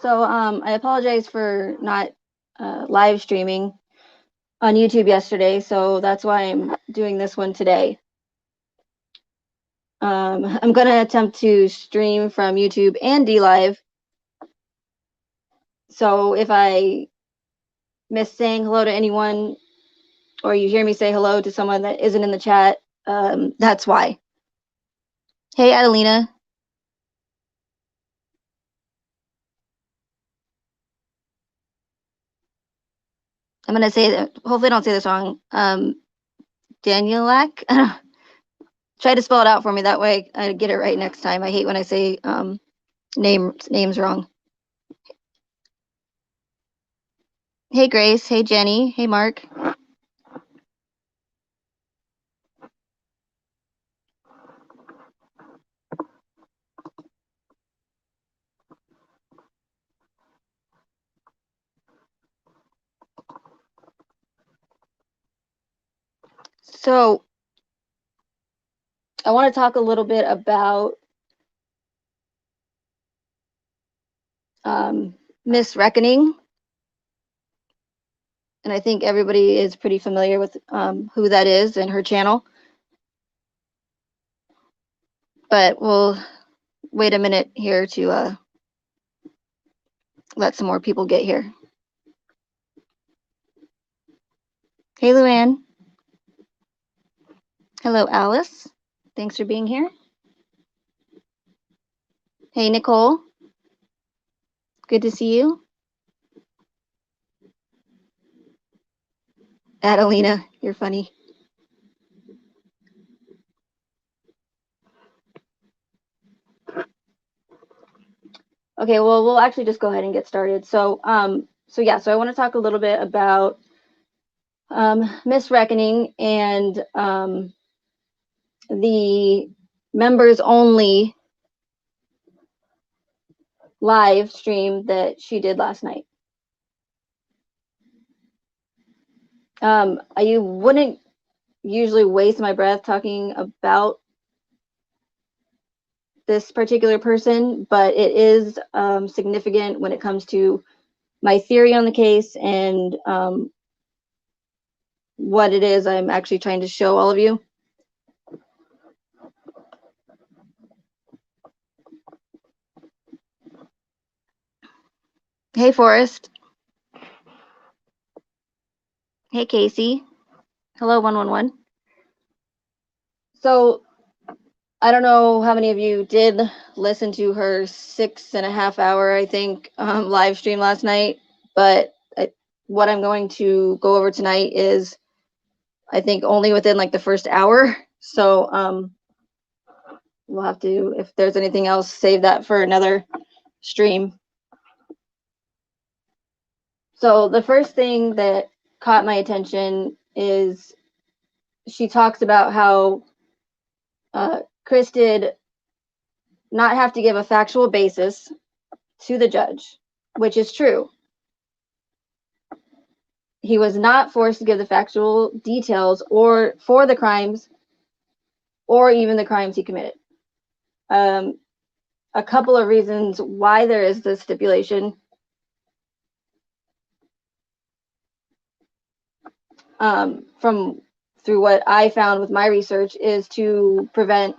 So I apologize for not live streaming on YouTube yesterday, so that's why I'm doing this one today. I'm going to attempt to stream from YouTube and DLive. So if I miss saying hello to anyone, or you hear me say hello to someone that isn't in the chat, that's why. Hey, Adelina. I'm going to say that, hopefully I don't say this wrong. Danielak. Try to spell it out for me. That way I get it right next time. I hate when I say names wrong. Hey, Grace. Hey, Jenny. Hey, Mark. So I want to talk a little bit about Miss Reckoning. And I think everybody is pretty familiar with who that is and her channel. But we'll wait a minute here to let some more people get here. Hey, Luann. Hello, Alice. Thanks for being here. Hey, Nicole. Good to see you. Adelina, you're funny. Okay, well, we'll actually just go ahead and get started. So I want to talk a little bit about Miss Reckoning and the members only live stream that she did last night. I wouldn't usually waste my breath talking about this particular person, but it is significant when it comes to my theory on the case and what it is I'm actually trying to show all of you. Hey, Forrest. Hey, Casey. Hello, 111. So I don't know how many of you did listen to her 6.5 hour, I think, live stream last night, but what I'm going to go over tonight is, I think, only within like the first hour. So we'll have to, if there's anything else, save that for another stream. So the first thing that caught my attention is she talks about how Chris did not have to give a factual basis to the judge, which is true. He was not forced to give the factual details or for the crimes or even the crimes he committed. A couple of reasons why there is this stipulation. Through what I found with my research is to prevent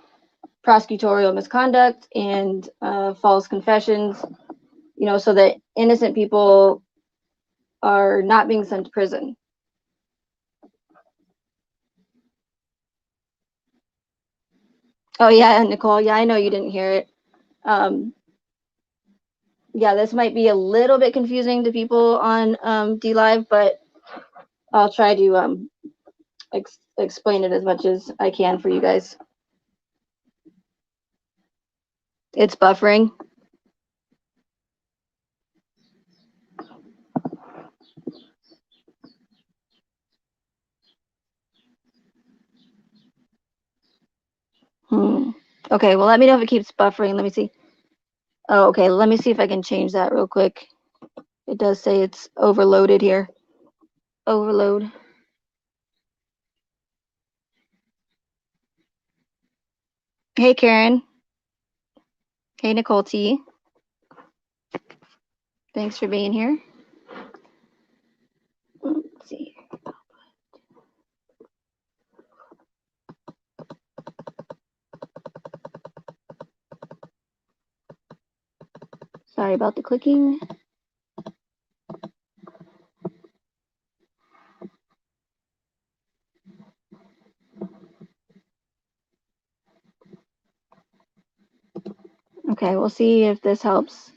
prosecutorial misconduct and false confessions, you know, so that innocent people are not being sent to prison. Oh yeah, Nicole, yeah, I know you didn't hear it. Yeah, this might be a little bit confusing to people on DLive, but I'll try to explain it as much as I can for you guys. It's buffering. Okay, well, let me know if it keeps buffering. Let me see. Oh, okay, let me see if I can change that real quick. It does say it's overloaded here. Overload. Hey, Karen. Hey, Nicole T. Thanks for being here. Let's see. Sorry about the clicking. Okay, we'll see if this helps.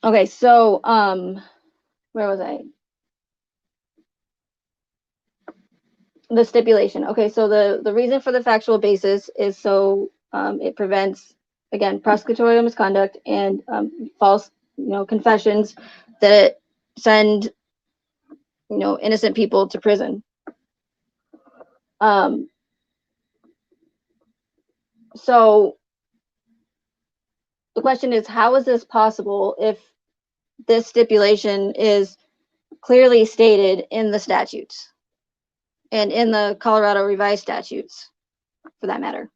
Okay, so where was I? The stipulation. Okay, so the reason for the factual basis is so it prevents, again, prosecutorial misconduct and false, confessions that send, innocent people to prison. So the question is, how is this possible if this stipulation is clearly stated in the statutes and in the Colorado revised statutes, for that matter?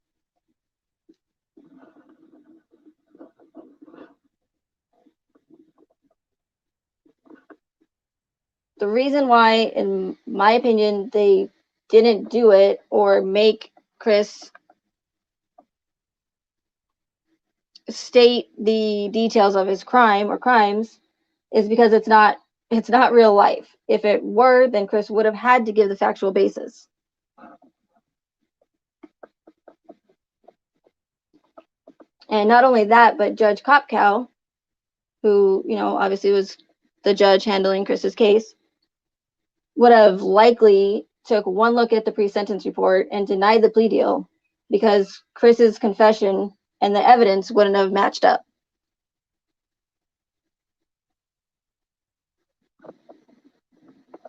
The reason why, in my opinion, they didn't do it or make Chris state the details of his crime or crimes is because it's not real life. If it were, then Chris would have had to give the factual basis. And not only that, but Judge Kopkow, who, obviously was the judge handling Chris's case, would have likely took one look at the pre-sentence report and denied the plea deal because Chris's confession and the evidence wouldn't have matched up.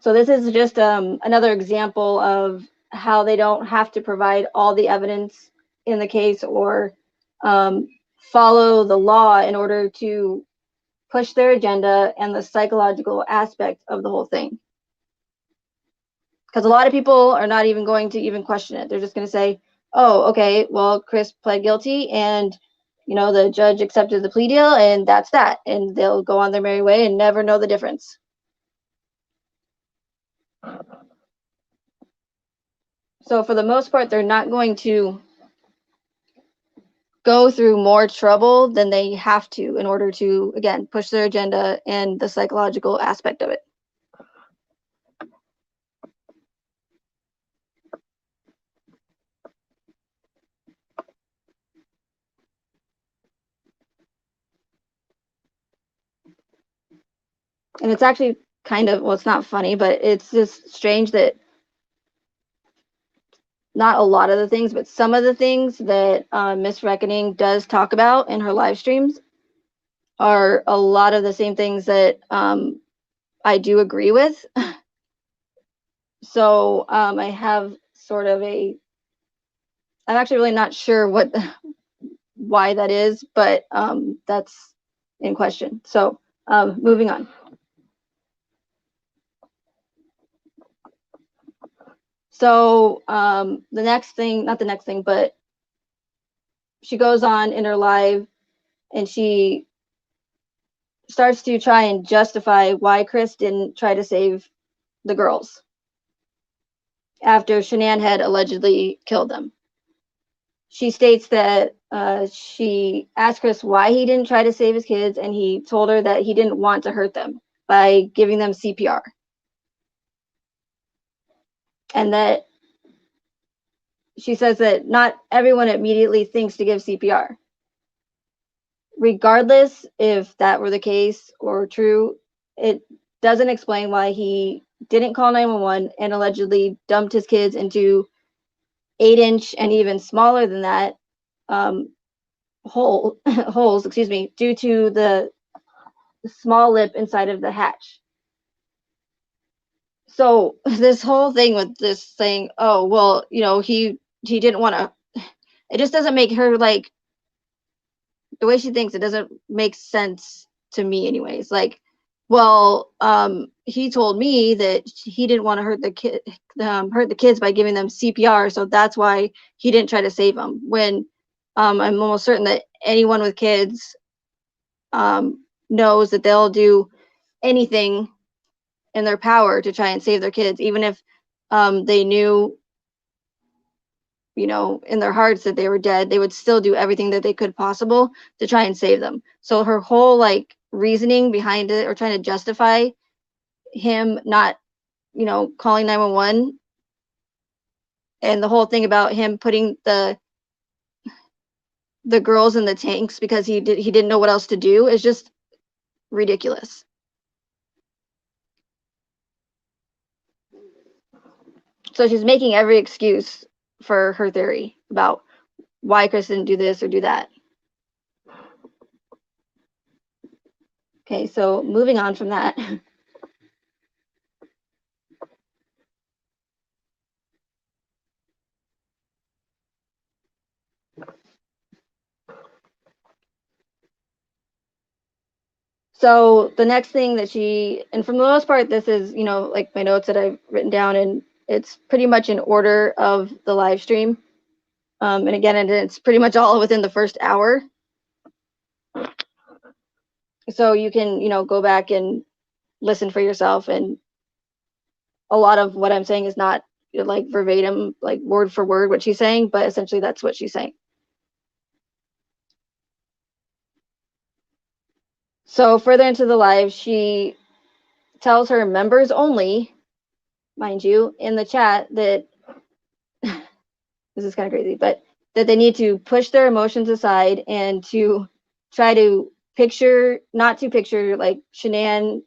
So this is just another example of how they don't have to provide all the evidence in the case or follow the law in order to push their agenda and the psychological aspect of the whole thing. Because a lot of people are not even going to even question it. They're just going to say, oh, okay, well, Chris pled guilty and, the judge accepted the plea deal and that's that. And they'll go on their merry way and never know the difference. So for the most part, they're not going to go through more trouble than they have to in order to, again, push their agenda and the psychological aspect of it. And it's actually kind of, well, it's not funny, but it's just strange that not a lot of the things, but some of the things that Miss Reckoning does talk about in her live streams are a lot of the same things that I do agree with. So I have sort of I'm actually really not sure why that is, but that's in question. So moving on. So the next thing, not the next thing, but she goes on in her live and she starts to try and justify why Chris didn't try to save the girls after Shanann had allegedly killed them. She states that she asked Chris why he didn't try to save his kids, and he told her that he didn't want to hurt them by giving them CPR. And that she says that not everyone immediately thinks to give CPR. Regardless if that were the case or true, it doesn't explain why he didn't call 911 and allegedly dumped his kids into 8-inch and even smaller than that holes, due to the small lip inside of the hatch. So this whole thing with this saying, oh, well, he didn't want to, it just doesn't make her, like, the way she thinks, it doesn't make sense to me anyways. Like, well, he told me that he didn't want to hurt the kids by giving them CPR, so that's why he didn't try to save them. When I'm almost certain that anyone with kids knows that they'll do anything in their power to try and save their kids, even if they knew, in their hearts that they were dead. They would still do everything that they could possible to try and save them. So her whole like reasoning behind it, or trying to justify him not, calling 911, and the whole thing about him putting the girls in the tanks because he didn't know what else to do, is just ridiculous. So she's making every excuse for her theory about why Chris didn't do this or do that. Okay, so moving on from that. So the next thing that and for the most part, this is, like my notes that I've written down, and it's pretty much in order of the live stream. And again, it's pretty much all within the first hour. So you can, go back and listen for yourself. And a lot of what I'm saying is not like verbatim, like word for word what she's saying, but essentially that's what she's saying. So further into the live, she tells her members only, mind you, in the chat that this is kind of crazy, but that they need to push their emotions aside and to try to not to picture like Shanann's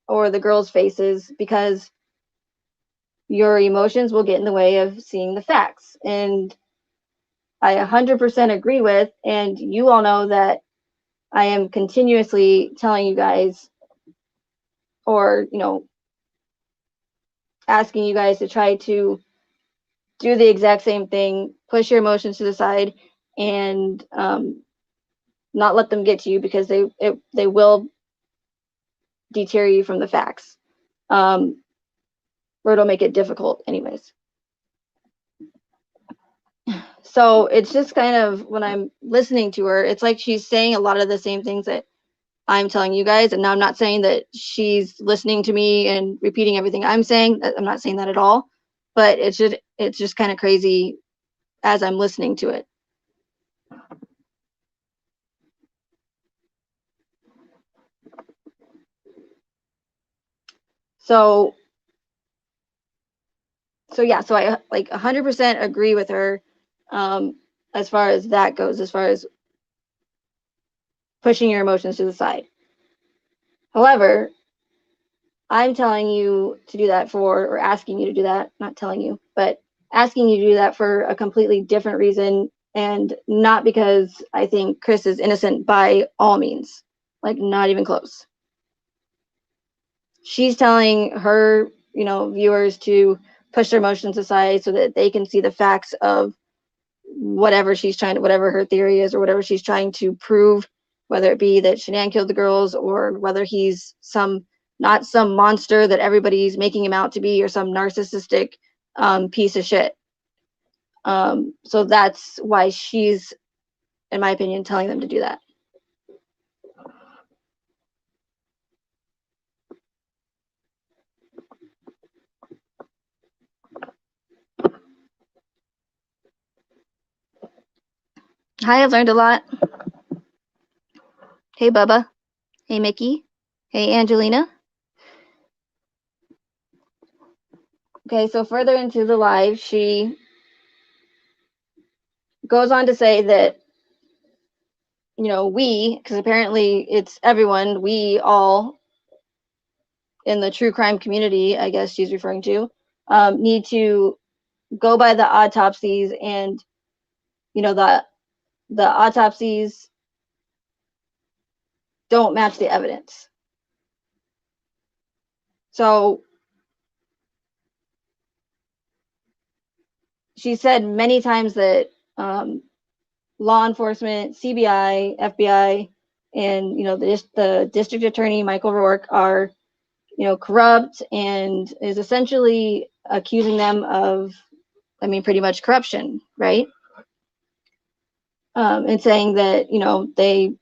or the girls' faces, because your emotions will get in the way of seeing the facts. And I 100% agree with, and you all know that I am continuously telling you guys, or, asking you guys to try to do the exact same thing, push your emotions to the side, and not let them get to you, because they will deter you from the facts, or it'll make it difficult anyways. So it's just kind of, when I'm listening to her, it's like she's saying a lot of the same things that I'm telling you guys. And now I'm not saying that she's listening to me and repeating everything I'm saying. I'm not saying that at all, but it's just kind of crazy as I'm listening to it. So yeah, so I like 100% agree with her as far as that goes, as far as pushing your emotions to the side. However, I'm telling you to do that or asking you to do that, not telling you, but asking you to do that for a completely different reason, and not because I think Chris is innocent by all means, like not even close. She's telling her, viewers to push their emotions aside so that they can see the facts of whatever her theory is, or whatever she's trying to prove, whether it be that Shanann killed the girls, or whether he's not some monster that everybody's making him out to be, or some narcissistic piece of shit. So that's why she's, in my opinion, telling them to do that. Hi, I've learned a lot. Hey, Bubba. Hey, Mickey. Hey, Angelina. Okay, so further into the live, she goes on to say that, because apparently it's everyone, we all in the true crime community, I guess she's referring to, need to go by the autopsies, and, the autopsies don't match the evidence. So she said many times that law enforcement, CBI, FBI, and, the district attorney, Michael Rourke, are, corrupt, and is essentially accusing them of, pretty much corruption, right? and saying that, they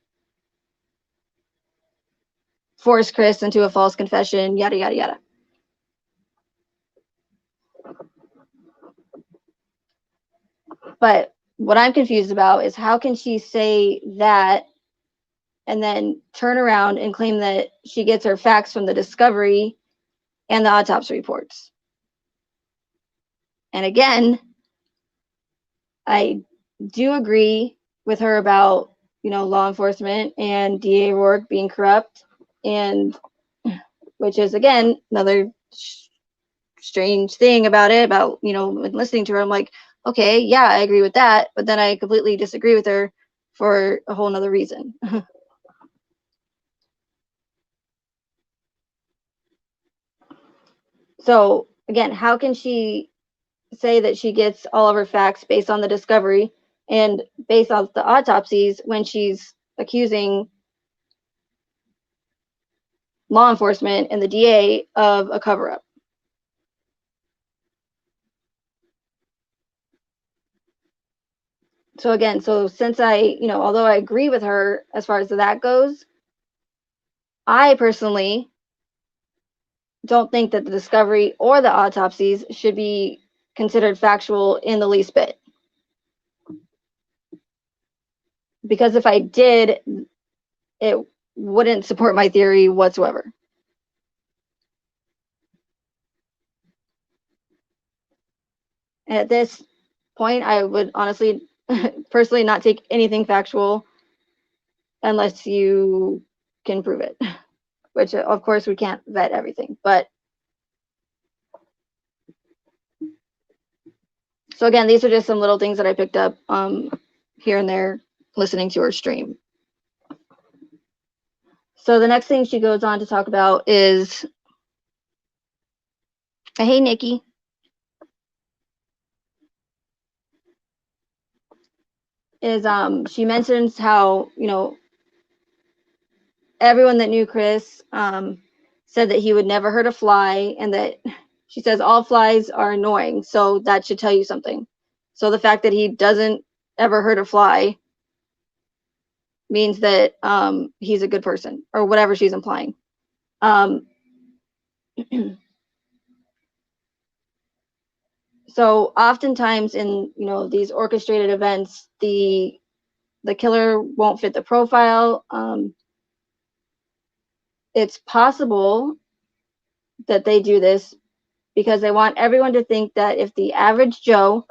forced Chris into a false confession, yada, yada, yada. But what I'm confused about is how can she say that and then turn around and claim that she gets her facts from the discovery and the autopsy reports? And again, I do agree with her about, law enforcement and DA Rourke being corrupt, and which is, again, another strange thing about it, about, when listening to her, I'm like, okay, yeah, I agree with that, but then I completely disagree with her for a whole nother reason. So again, how can she say that she gets all of her facts based on the discovery and based off the autopsies when she's accusing law enforcement and the DA of a cover-up? So again, since I, although I agree with her as far as that goes, I personally don't think that the discovery or the autopsies should be considered factual in the least bit. Because if I did, it wouldn't support my theory whatsoever. And at this point, I would honestly, personally, not take anything factual unless you can prove it, which of course we can't vet everything. But so again, these are just some little things that I picked up here and there listening to her stream. So the next thing she goes on to talk about is, hey, Nikki. Is she mentions how, everyone that knew Chris said that he would never hurt a fly, and that she says all flies are annoying, so that should tell you something. So the fact that he doesn't ever hurt a fly means that he's a good person, or whatever she's implying. So oftentimes in, these orchestrated events, the killer won't fit the profile. It's possible that they do this because they want everyone to think that if the average Joe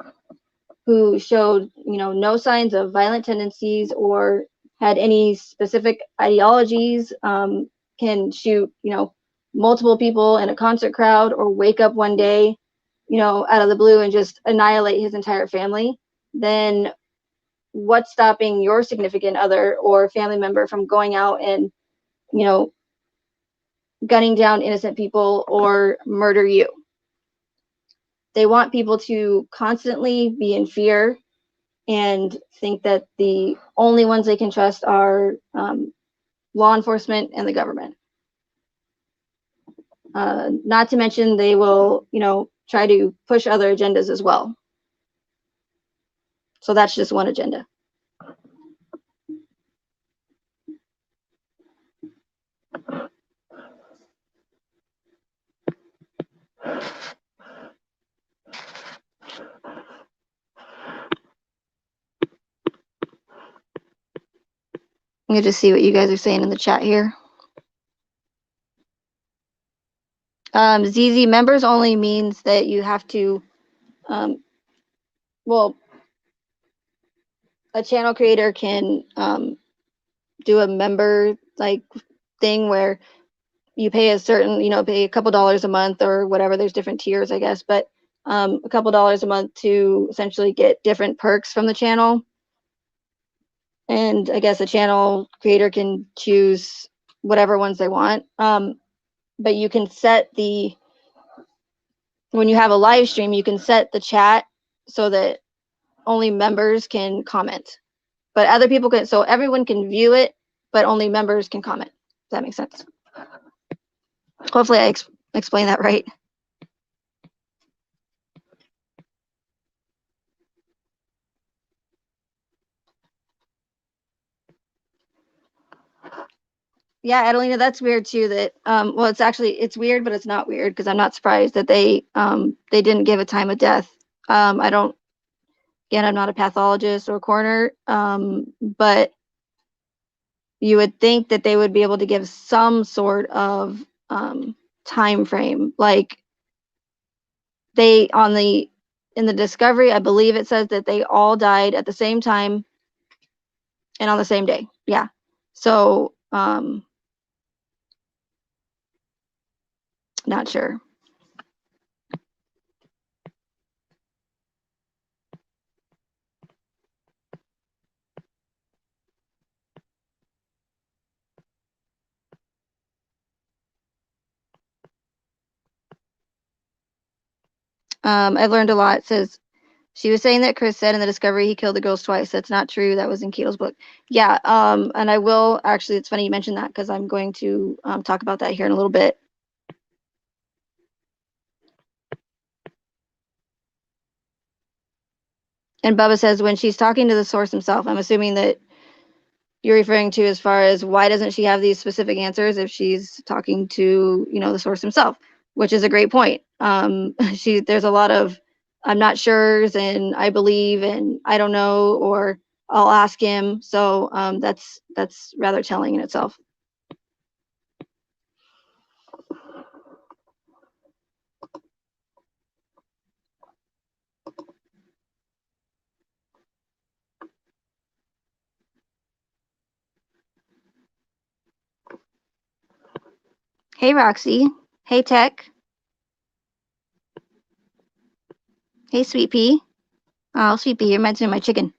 who showed, no signs of violent tendencies or had any specific ideologies, can shoot, multiple people in a concert crowd, or wake up one day, out of the blue and just annihilate his entire family, then what's stopping your significant other or family member from going out and, gunning down innocent people or murder you? They want people to constantly be in fear and think that the only ones they can trust are law enforcement and the government. Not to mention they will, try to push other agendas as well. So that's just one agenda. Let me just see what you guys are saying in the chat here. ZZ members only means that you have to, well, a channel creator can do a member like thing where you pay a certain, pay a couple dollars a month or whatever. There's different tiers, I guess, but a couple dollars a month to essentially get different perks from the channel. And I guess a channel creator can choose whatever ones they want. But you can set when you have a live stream, you can set the chat so that only members can comment. But other people can, so everyone can view it, but only members can comment. Does that make sense? Hopefully I explained that right. Yeah, Adelina, that's weird too. That well, it's weird, but it's not weird because I'm not surprised that they didn't give a time of death. I don't. Again, I'm not a pathologist or coroner, but you would think that they would be able to give some sort of time frame. Like they on the in the discovery, I believe it says that they all died at the same time and on the same day. Yeah. So not sure. I've learned a lot. It says she was saying that Chris said in the discovery he killed the girls twice. That's not true. That was in Keto's book. Yeah. And I will actually. It's funny you mentioned that because I'm going to talk about that here in a little bit. And Bubba says when she's talking to the source himself, I'm assuming that you're referring to as far as why doesn't she have these specific answers if she's talking to, the source himself, which is a great point. There's a lot of I'm not sure's and I believe and I don't know or I'll ask him. So that's rather telling in itself. Hey Roxy. Hey Tech. Hey Sweet Pea. Oh, Sweet Pea, you're mentioning my chicken.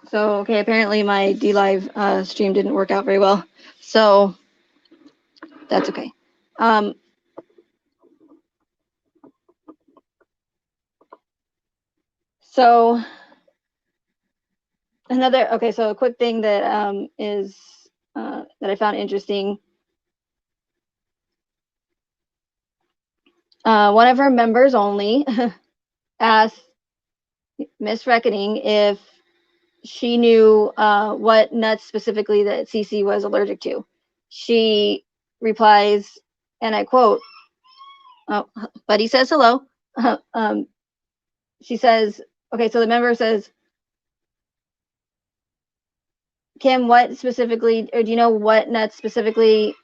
So, okay, apparently my DLive stream didn't work out very well. So, that's okay. So, so a quick thing that is that I found interesting. One of her members only asked Miss Reckoning if she knew what nuts specifically that Cece was allergic to. She replies, and I quote, "Oh, Buddy says hello." She says, "Okay, so the member says, Kim, what specifically, or do you know what nuts specifically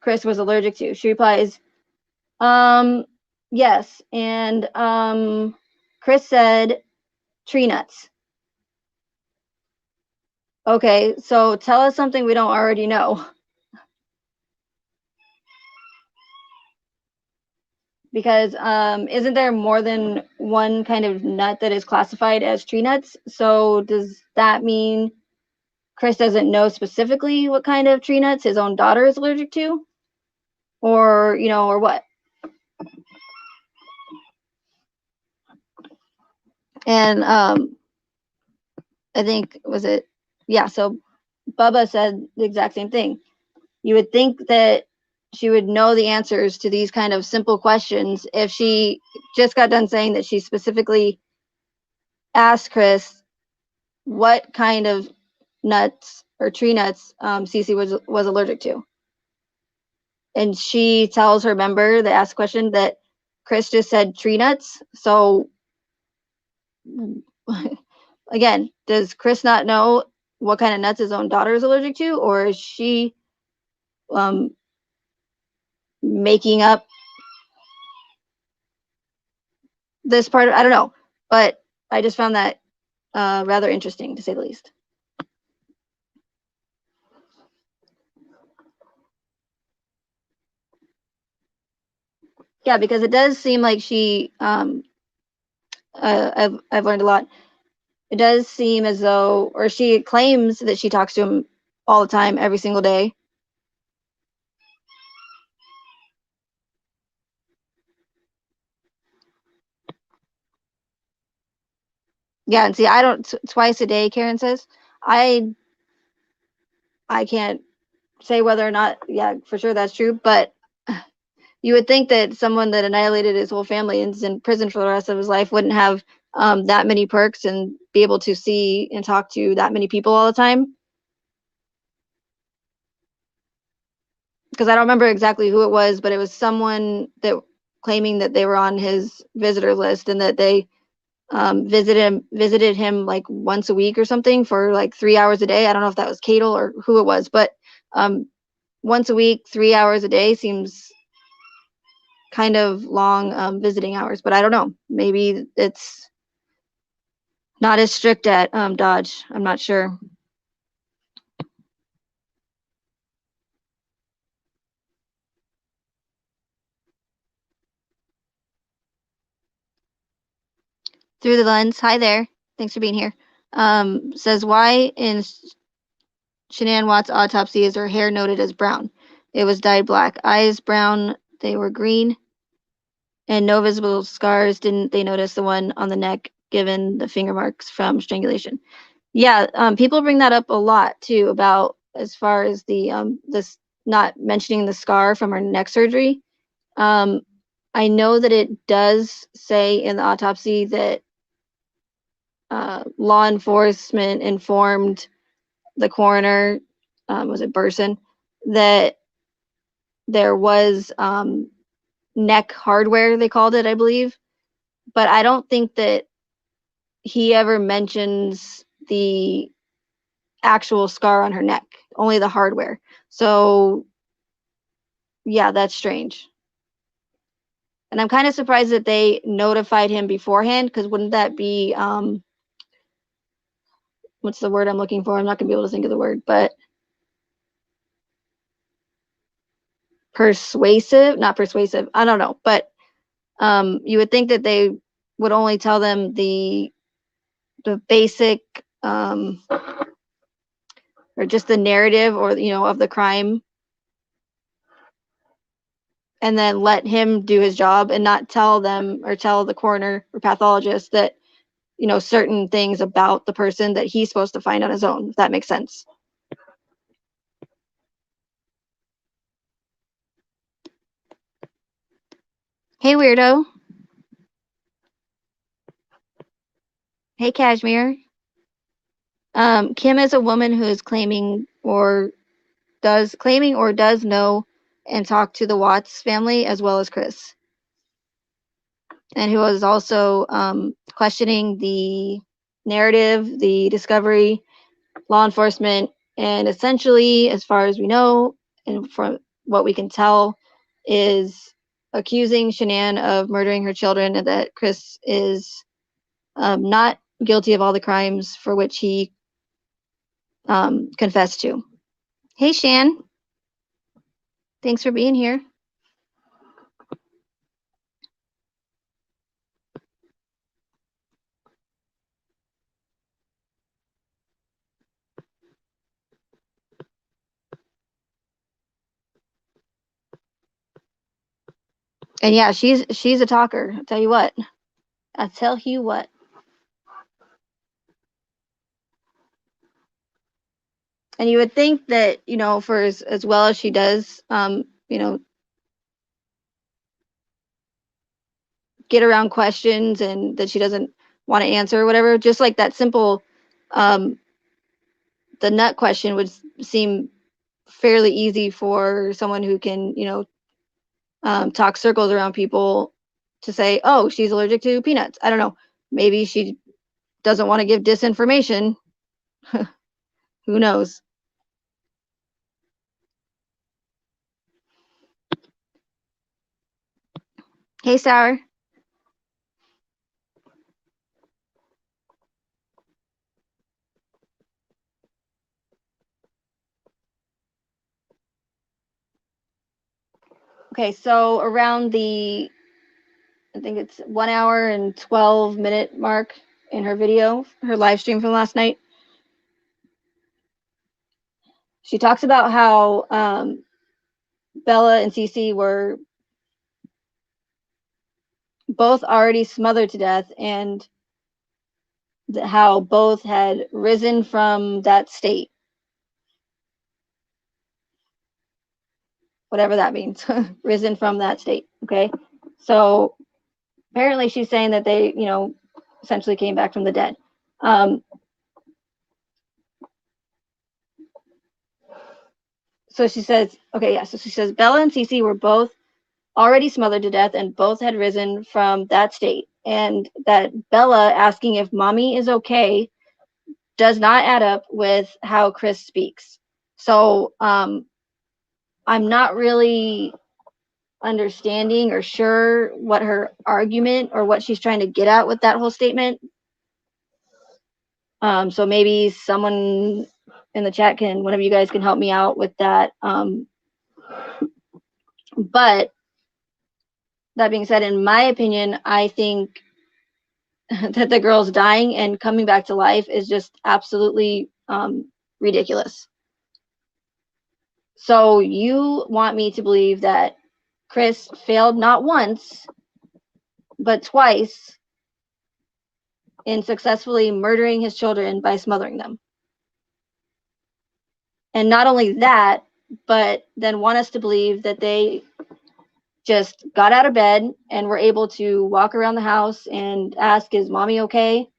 Chris was allergic to?" She replies, yes, and Chris said tree nuts. Okay, so tell us something we don't already know. Because isn't there more than one kind of nut that is classified as tree nuts? So does that mean Chris doesn't know specifically what kind of tree nuts his own daughter is allergic to? Or, or what? And I think, so Bubba said the exact same thing. You would think that she would know the answers to these kind of simple questions if she just got done saying that she specifically asked Chris what kind of nuts or tree nuts Cece was allergic to. And she tells her member that asked the question that Chris just said tree nuts. So again, does Chris not know what kind of nuts his own daughter is allergic to, or is she um, making up this part? I don't know, but I just found that rather interesting, to say the least. Yeah, because it does seem like I've learned a lot. It does seem as though, or she claims that she talks to him all the time, every single day. Yeah, and see, I don't twice a day. Karen says, I can't. say whether or not, yeah, for sure that's true, but you would think that someone that annihilated his whole family and is in prison for the rest of his life wouldn't have that many perks and be able to see and talk to that many people all the time. Because I don't remember exactly who it was, but it was someone that claiming that they were on his visitor list and that they visited him like once a week or something for like 3 hours a day. I don't know if that was Cadle or who it was, but um, once a week, 3 hours a day seems kind of long visiting hours. But I don't know. Maybe it's not as strict at Dodge. I'm not sure. Through the lens. Hi there. Thanks for being here. Says why in Shanann Watts' autopsy is her hair noted as brown? It was dyed black. Eyes brown. They were green. And no visible scars. Didn't they notice the one on the neck given the finger marks from strangulation? Yeah, people bring that up a lot too about as far as the this not mentioning the scar from her neck surgery. Um, I know that it does say in the autopsy that law enforcement informed the coroner, was it Burson, that there was neck hardware, they called it, I believe. But I don't think that he ever mentions the actual scar on her neck, only the hardware. So yeah, that's strange. And I'm kind of surprised that they notified him beforehand, because wouldn't that be what's the word I'm looking for? I'm not gonna be able to think of the word, but persuasive, not persuasive. I don't know, but you would think that they would only tell them the basic or just the narrative, or of the crime, and then let him do his job and not tell them or tell the coroner or pathologist that certain things about the person that he's supposed to find on his own, if that makes sense. Hey, weirdo. Hey, Cashmere. Kim is a woman who is claiming or does know and talk to the Watts family as well as Chris, and who was also questioning the narrative, the discovery, law enforcement, and essentially, as far as we know, and from what we can tell, is accusing Shanann of murdering her children, and that Chris is not guilty of all the crimes for which he confessed to. Hey, Shan. Thanks for being here. And yeah, she's a talker. I'll tell you what. I'll tell you what. And you would think that, for as well as she does, get around questions and that she doesn't want to answer or whatever, just like that simple, um, the nut question would seem fairly easy for someone who can, talk circles around people to say, oh, she's allergic to peanuts. I don't know. Maybe she doesn't want to give disinformation. Who knows? Hey, Sour. Okay, so around I think it's 1 hour and 12-minute mark in her video, her live stream from last night, she talks about how Bella and Cece were both already smothered to death, and how both had risen from that state. whatever that means, risen from that state. Okay. So apparently she's saying that they, essentially came back from the dead. So she says, okay, yeah. So she says Bella and Cece were both already smothered to death and both had risen from that state. And that Bella asking if mommy is okay does not add up with how Chris speaks. So I'm not really understanding or sure what her argument or what she's trying to get at with that whole statement. So maybe someone in the chat one of you guys can help me out with that. But that being said, in my opinion, I think that the girl's dying and coming back to life is just absolutely ridiculous. So you want me to believe that Chris failed not once, but twice in successfully murdering his children by smothering them. And not only that, but then want us to believe that they just got out of bed and were able to walk around the house and ask, is mommy okay?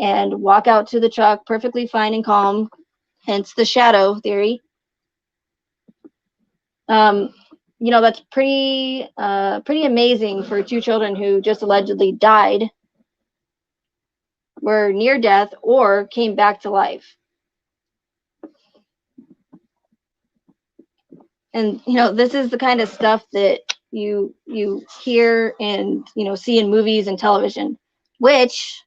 And walk out to the truck perfectly fine and calm, hence the shadow theory. That's pretty amazing for two children who just allegedly died, were near death, or came back to life. And this is the kind of stuff that you hear and see in movies and television, which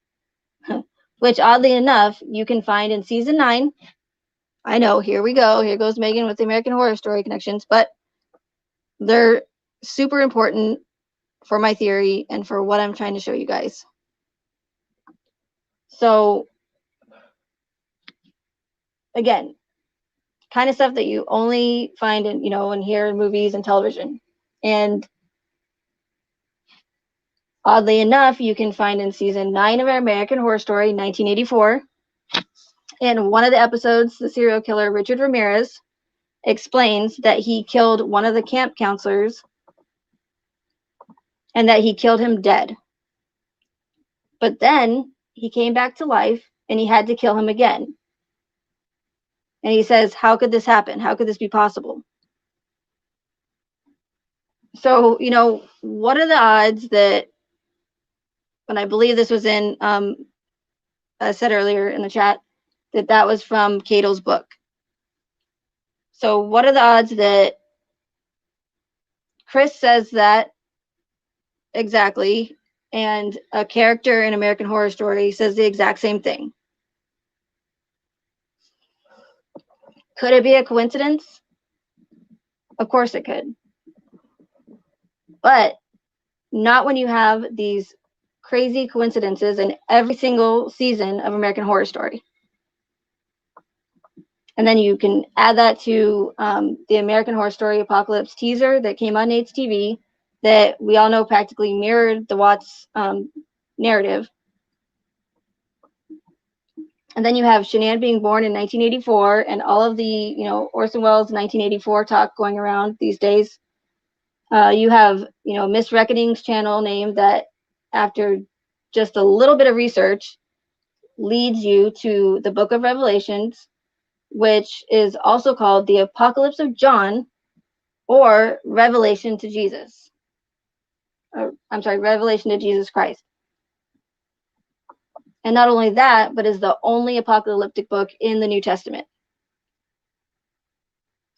oddly enough you can find in season 9. I know, here we go, here goes Megan with the American Horror Story connections, but they're super important for my theory and for what I'm trying to show you guys. So again, kind of stuff that you only find in and hear in movies and television. And oddly enough, you can find in season 9 of American Horror Story, 1984. In one of the episodes, the serial killer Richard Ramirez explains that he killed one of the camp counselors and that he killed him dead. But then he came back to life and he had to kill him again. And he says, how could this happen? How could this be possible? So, what are the odds that, and I believe this was in, I said earlier in the chat, that was from Cato's book. So what are the odds that Chris says that exactly, and a character in American Horror Story says the exact same thing? Could it be a coincidence? Of course it could. But not when you have these crazy coincidences in every single season of American Horror Story. And then you can add that to the American Horror Story Apocalypse teaser that came on Nate's TV that we all know practically mirrored the Watts narrative. And then you have Shanann being born in 1984 and all of the, Orson Welles 1984 talk going around these days. You have, Miss Reckoning's channel name that, after just a little bit of research, leads you to the book of Revelations, which is also called the Apocalypse of John or Revelation to Jesus. Revelation to Jesus Christ. And not only that, but is the only apocalyptic book in the New Testament.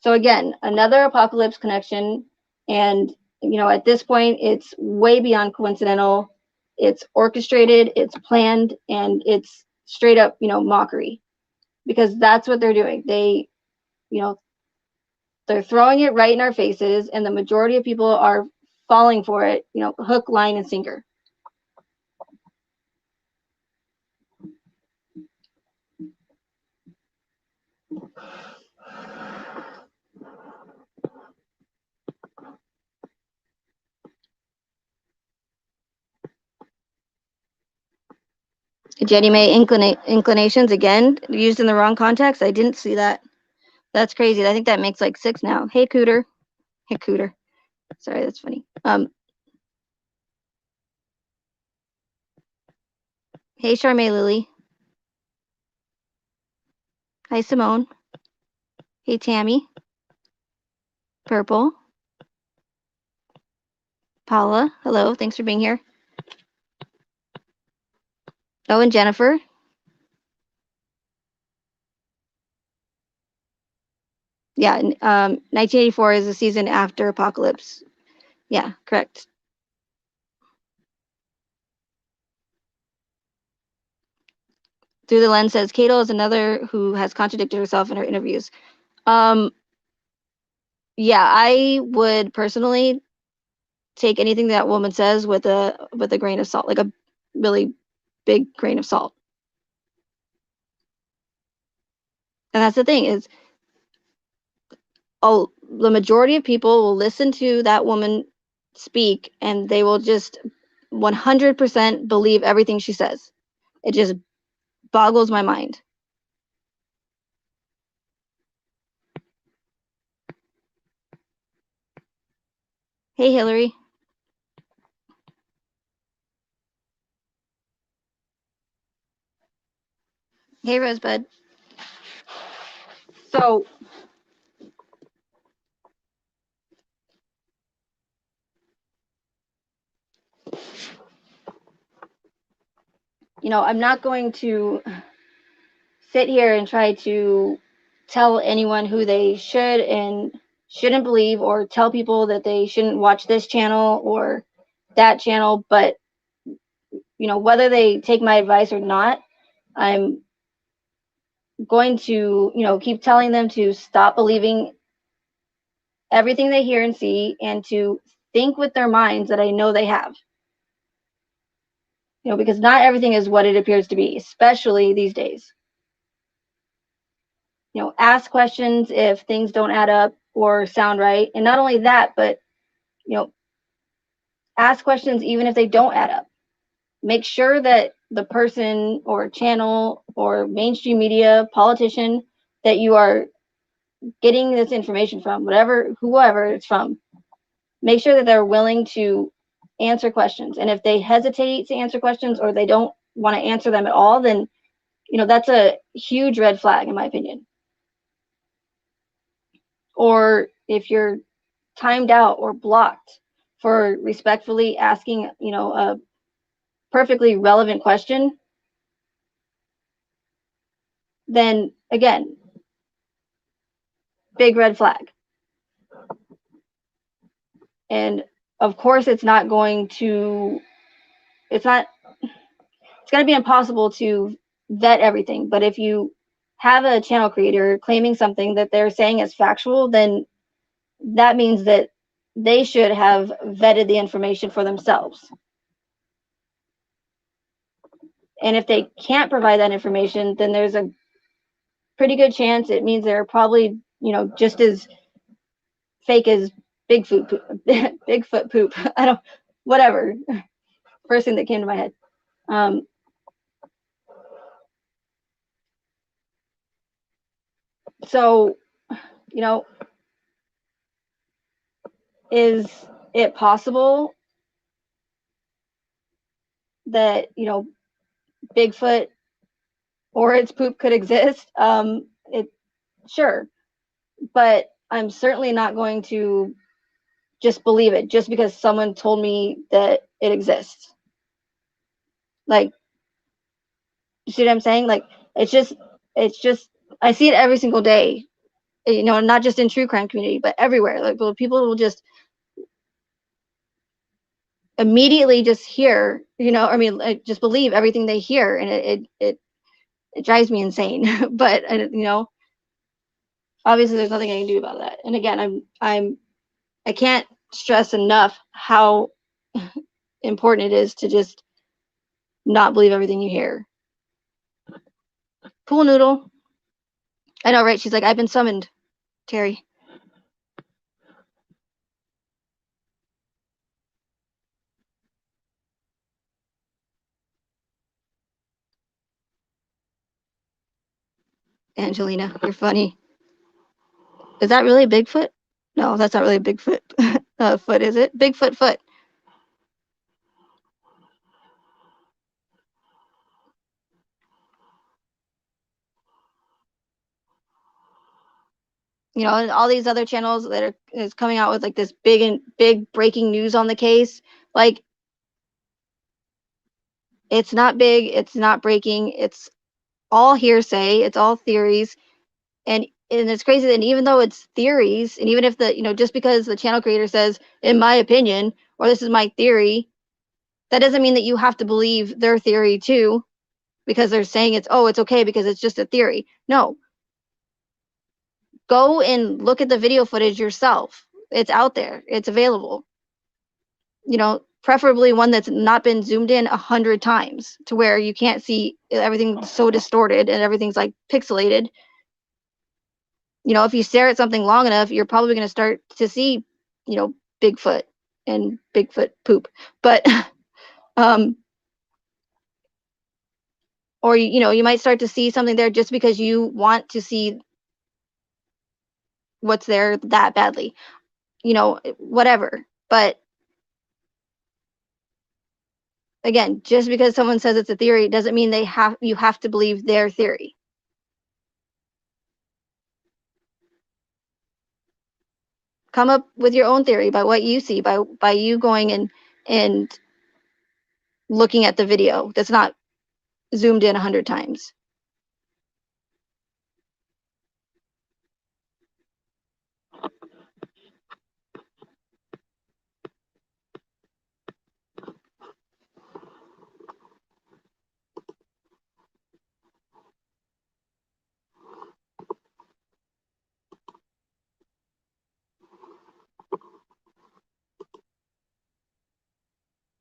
So again, another apocalypse connection. And, at this point, it's way beyond coincidental. It's orchestrated, it's planned, and it's straight up, mockery. Because that's what they're doing. They, they're throwing it right in our faces, and the majority of people are falling for it, hook, line, and sinker. Jenny May inclinations again used in the wrong context. I didn't see that. That's crazy. I think that makes like 6 now. Hey, Cooter. Cooter. Sorry, that's funny. Hey, Charmaine Lily. Hi, Simone. Hey, Tammy. Purple. Paula. Hello. Thanks for being here. Oh, and Jennifer. Yeah, 1984 is the season after Apocalypse. Yeah, correct. Through the Lens says Cato is another who has contradicted herself in her interviews. Um, yeah, I would personally take anything that woman says with a grain of salt, like a really big grain of salt. And that's the thing is, oh, the majority of people will listen to that woman speak and they will just 100% believe everything she says. It just boggles my mind. Hey, Hillary. Hey, Rosebud. So, I'm not going to sit here and try to tell anyone who they should and shouldn't believe, or tell people that they shouldn't watch this channel or that channel. But, whether they take my advice or not, I'm going to, keep telling them to stop believing everything they hear and see, and to think with their minds that I know they have. Because not everything is what it appears to be, especially these days. Ask questions if things don't add up or sound right. And not only that, but, ask questions even if they don't add up. Make sure that the person or channel or mainstream media, politician that you are getting this information from, whoever it's from, make sure that they're willing to answer questions. And if they hesitate to answer questions, or they don't want to answer them at all, then, that's a huge red flag, in my opinion. Or if you're timed out or blocked for respectfully asking, a perfectly relevant question, then again, big red flag. And of course, it's going to be impossible to vet everything. But if you have a channel creator claiming something that they're saying is factual, then that means that they should have vetted the information for themselves. And if they can't provide that information, then there's a pretty good chance it means they're probably, just as fake as Bigfoot poop. Bigfoot poop. Whatever. First thing that came to my head. So, is it possible that, Bigfoot or its poop could exist? Sure. But I'm certainly not going to just believe it just because someone told me that it exists. Like, you see what I'm saying? Like, it's just, I see it every single day, not just in true crime community, but everywhere. Like, people will just immediately just hear, like, just believe everything they hear, and it drives me insane. But, obviously there's nothing I can do about that. And again, I can't stress enough how important it is to just not believe everything you hear. Pool noodle. I know, right? She's like, I've been summoned, Terry. Angelina, you're funny. Is that really a Bigfoot? No, that's not really a Bigfoot foot, is it? Bigfoot foot. You know, and all these other channels that is coming out with like this big breaking news on the case, like it's not big, it's not breaking, it's all hearsay, it's all theories, and it's crazy that even though it's theories, and even if just because the channel creator says, in my opinion, or this is my theory, that doesn't mean that you have to believe their theory too, because they're saying it's okay because it's just a theory. No, go and look at the video footage yourself. It's out there. It's available. Preferably one that's not been zoomed in 100 times to where you can't see everything so distorted and everything's like pixelated. If you stare at something long enough, you're probably going to start to see, Bigfoot and Bigfoot poop. But, or, you might start to see something there just because you want to see what's there that badly, whatever. But again, just because someone says it's a theory doesn't mean you have to believe their theory. Come up with your own theory by what you see, by you going and looking at the video that's not zoomed in 100 times.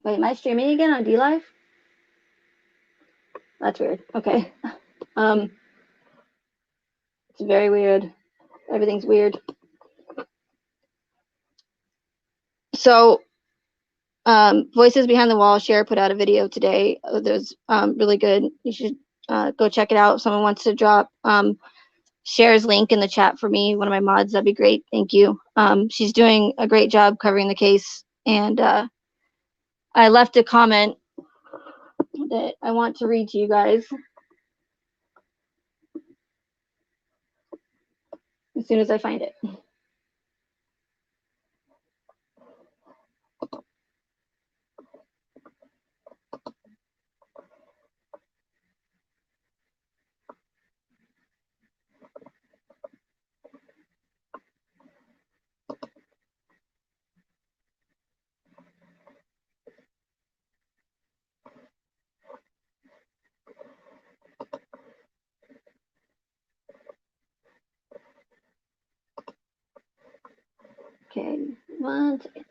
Wait, am I streaming again on DLive? That's weird. Okay. It's very weird. Everything's weird. So, Voices Behind the Wall, Cher put out a video today that was really good. You should go check it out. If someone wants to drop Cher's link in the chat for me, one of my mods, that'd be great. Thank you. She's doing a great job covering the case. And I left a comment that I want to read to you guys as soon as I find it. Okay, one second.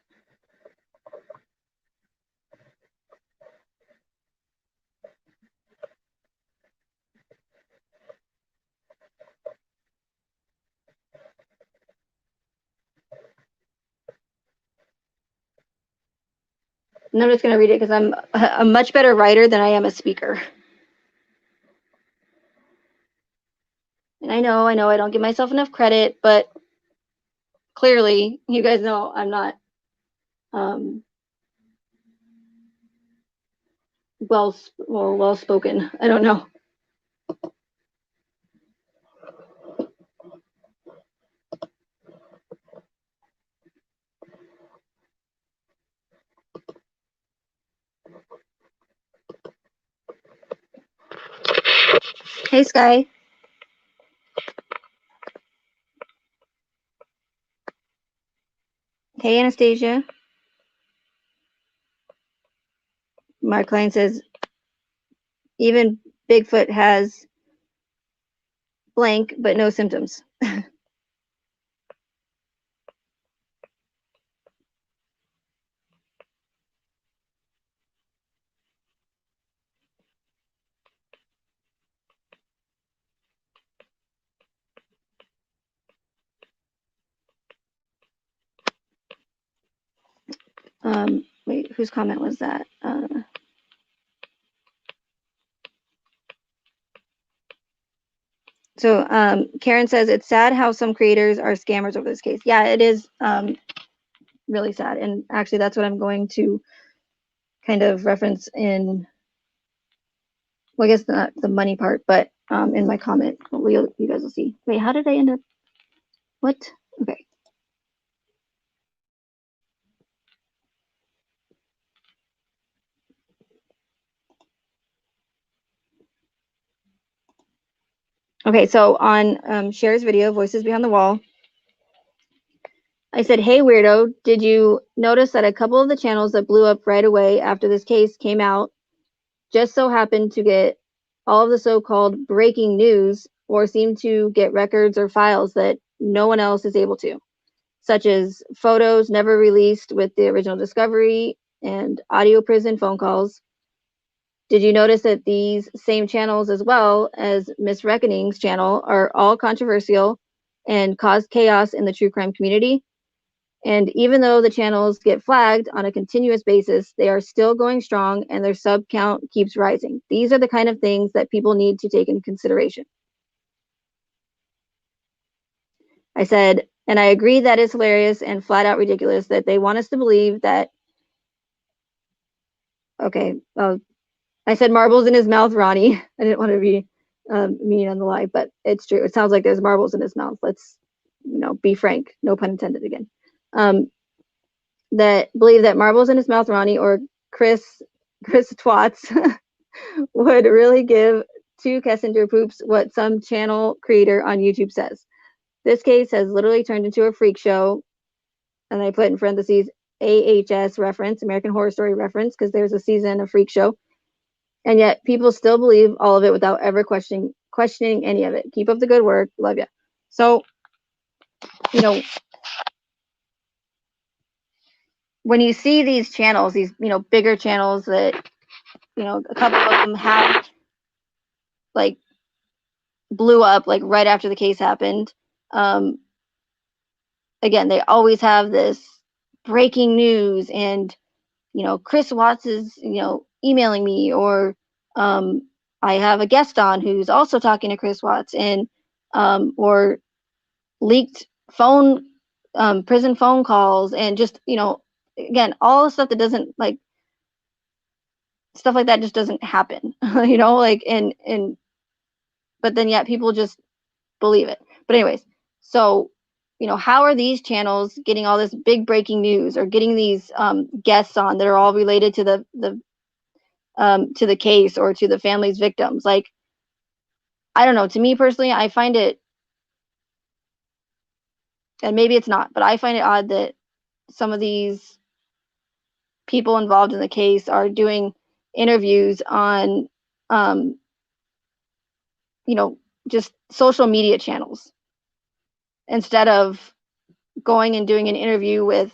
And I'm just going to read it because I'm a much better writer than I am a speaker. And I know I don't give myself enough credit, but clearly, you guys know I'm not well spoken. I don't know. Hey, Sky. Hey, Anastasia. Mark Klein says, even Bigfoot has blank, but no symptoms. Wait, whose comment was that? So Karen says it's sad how some creators are scammers over this case. Yeah, it is really sad. And actually, that's what I'm going to kind of reference in, well, I guess not the money part, but in my comment. You guys will see. Wait, how did I end up? What? Okay. Okay, so on Cher's video, Voices Behind the Wall, I said, hey, weirdo, did you notice that a couple of the channels that blew up right away after this case came out just so happened to get all of the so-called breaking news or seem to get records or files that no one else is able to, such as photos never released with the original discovery and audio prison phone calls? Did you notice that these same channels, as well as Miss Reckoning's channel, are all controversial and cause chaos in the true crime community? And even though the channels get flagged on a continuous basis, they are still going strong and their sub count keeps rising. These are the kind of things that people need to take into consideration. I said, and I agree that it's hilarious and flat out ridiculous that they want us to believe that, okay, I said marbles in his mouth, Ronnie. I didn't want to be mean on the live, but it's true. It sounds like there's marbles in his mouth. Let's, be frank. No pun intended again. That believe that marbles in his mouth, Ronnie, or Chris Twats would really give two Kessinger poops what some channel creator on YouTube says. This case has literally turned into a freak show, and I put in parentheses AHS reference, American Horror Story reference, because there's a season of Freak Show, and yet people still believe all of it without ever questioning any of it. Keep up the good work, love ya. So, when you see these channels, these bigger channels that a couple of them have like blew up like right after the case happened. Again, they always have this breaking news, and Chris Watts is emailing me, or I have a guest on who's also talking to Chris Watts, and or leaked prison phone calls, and just again, all the stuff that doesn't like stuff like that just doesn't happen. Like and but then yet people just believe it. But anyways, so how are these channels getting all this big breaking news, or getting these guests on that are all related to the case or to the family's victims? Like, I don't know. To me personally, I find it, and maybe it's not, but I find it odd that some of these people involved in the case are doing interviews on, um, just social media channels instead of going and doing an interview with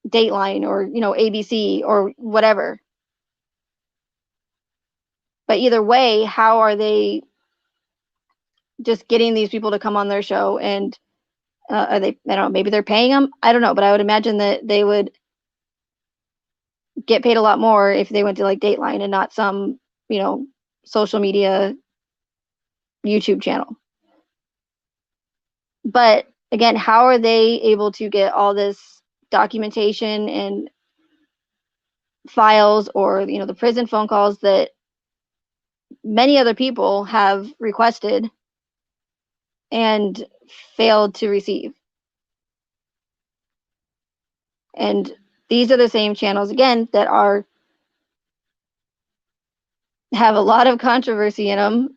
Dateline or ABC or whatever. But either way, how are they just getting these people to come on their show? And are they, I don't know, maybe they're paying them, I don't know, but I would imagine that they would get paid a lot more if they went to like Dateline and not some social media YouTube channel. But again, how are they able to get all this documentation and files, or the prison phone calls that many other people have requested and failed to receive? And these are the same channels, again, that have a lot of controversy in them,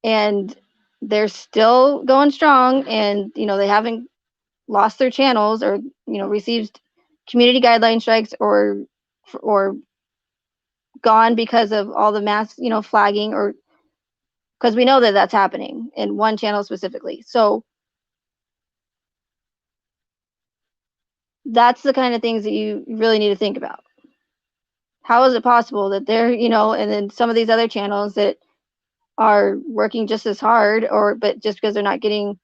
and they're still going strong, and they haven't lost their channels, or received community guideline strikes, or gone because of all the mass flagging, or because we know that that's happening in one channel specifically. So that's the kind of things that you really need to think about. How is it possible that they're and then some of these other channels that are working just as hard, but just because they're not getting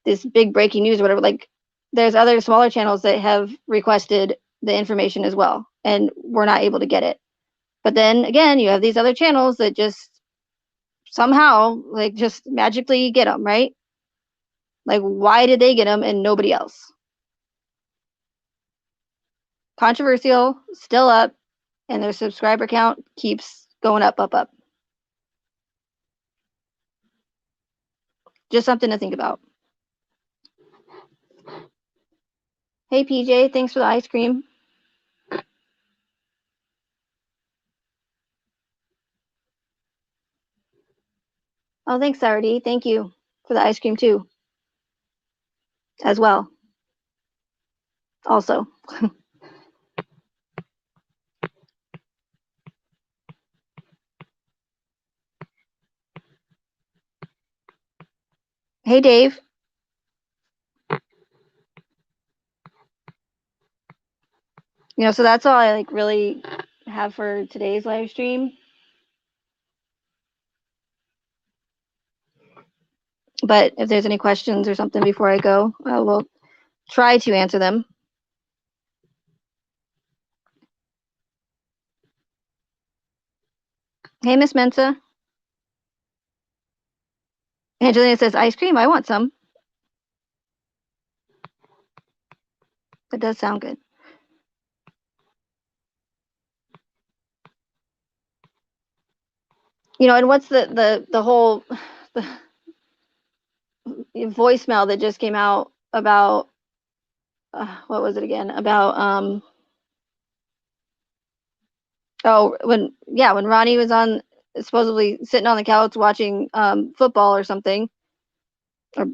this big breaking news or whatever, like there's other smaller channels that have requested the information as well, and we're not able to get it. But then again, you have these other channels that just somehow, like, just magically get them, right? Like, why did they get them and nobody else? Controversial, still up, and their subscriber count keeps going up, up, up. Just something to think about. Hey, PJ, thanks for the ice cream. Oh, thanks, Saturday. Thank you for the ice cream, too, as well. Also. Hey, Dave. So that's all I like really have for today's live stream. But if there's any questions or something before I go, I will try to answer them. Hey, Miss Mensa. Angelina says, ice cream, I want some. That does sound good. And what's the whole the voicemail that just came out about, what was it again? About, when Ronnie was supposedly sitting on the couch watching football or something, or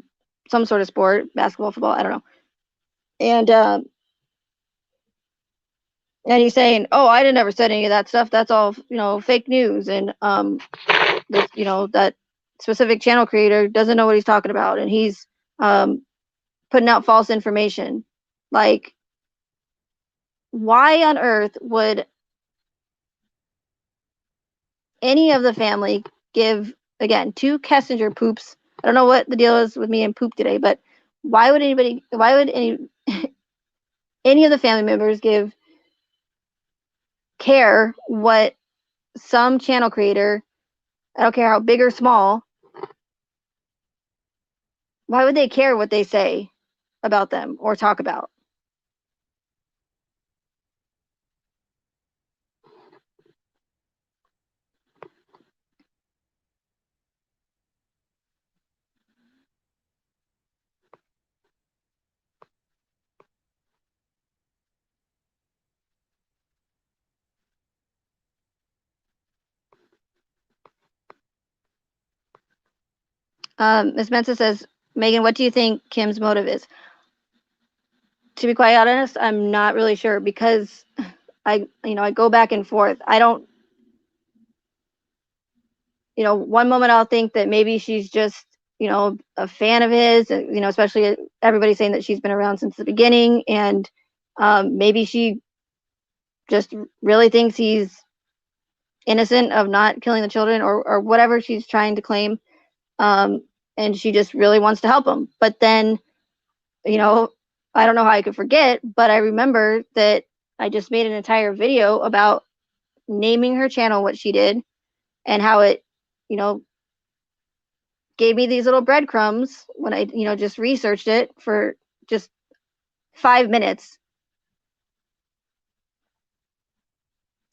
some sort of sport, basketball, football, I don't know. And he's saying, "Oh, I didn't ever said any of that stuff. That's all, fake news." And that specific channel creator doesn't know what he's talking about, and he's putting out false information. Like, why on earth would any of the family give, again, two Kessinger poops? I don't know what the deal is with me and poop today, but why would any of the family members care what some channel creator, I don't care how big or small, why would they care what they say about them or talk about? Ms. Mensa says, Megan, what do you think Kim's motive is? To be quite honest, I'm not really sure, because I go back and forth. I don't, one moment I'll think that maybe she's just, a fan of his, especially everybody saying that she's been around since the beginning. And maybe she just really thinks he's innocent of not killing the children, or whatever she's trying to claim. And she just really wants to help him. But then, I don't know how I could forget, but I remember that I just made an entire video about naming her channel what she did, and how it, gave me these little breadcrumbs when I, just researched it for just 5 minutes.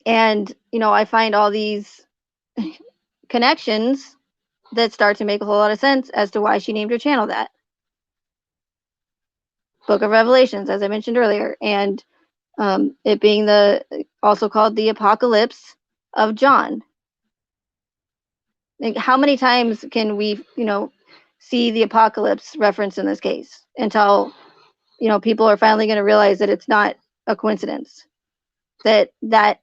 And, I find all these connections that start to make a whole lot of sense as to why she named her channel that. Book of Revelations, as I mentioned earlier, and it being also called the Apocalypse of John. Like, how many times can we, see the apocalypse reference in this case until, people are finally going to realize that it's not a coincidence, that that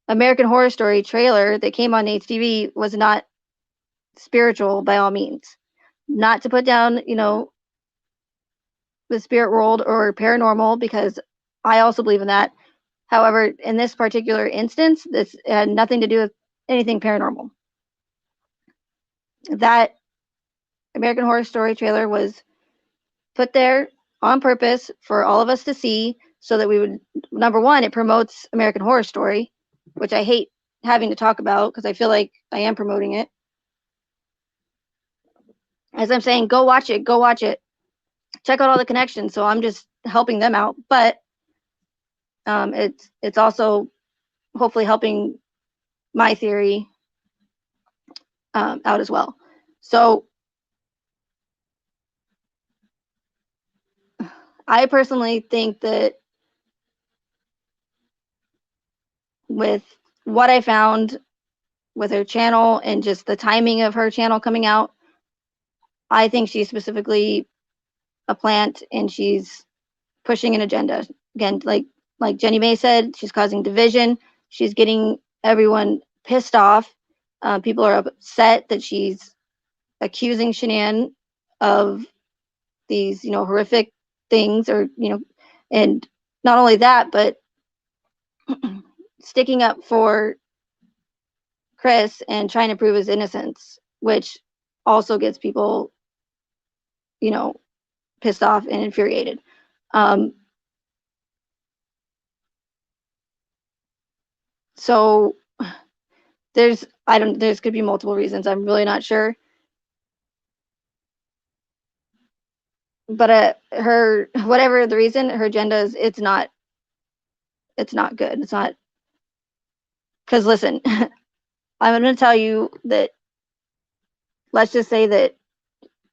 American Horror Story trailer that came on HTV was not spiritual by all means. Not to put down, the spirit world or paranormal, because I also believe in that. However, in this particular instance, this had nothing to do with anything paranormal. That American Horror Story trailer was put there on purpose for all of us to see, so that we would, number one, it promotes American Horror Story, which I hate having to talk about because I feel like I am promoting it. As I'm saying, go watch it, go watch it. Check out all the connections. So I'm just helping them out, but it's also hopefully helping my theory out as well. So I personally think that with what I found with her channel and just the timing of her channel coming out, I think she's specifically a plant and she's pushing an agenda. Again, like Jenny May said, she's causing division. She's getting everyone pissed off. People are upset that she's accusing Shanann of these, horrific things, or and not only that, but sticking up for Chris and trying to prove his innocence, which also gets people, pissed off and infuriated. So there's could be multiple reasons. I'm really not sure. But her, whatever the reason, her agenda is, it's not good. It's not, because listen, I'm going to tell you that, let's just say that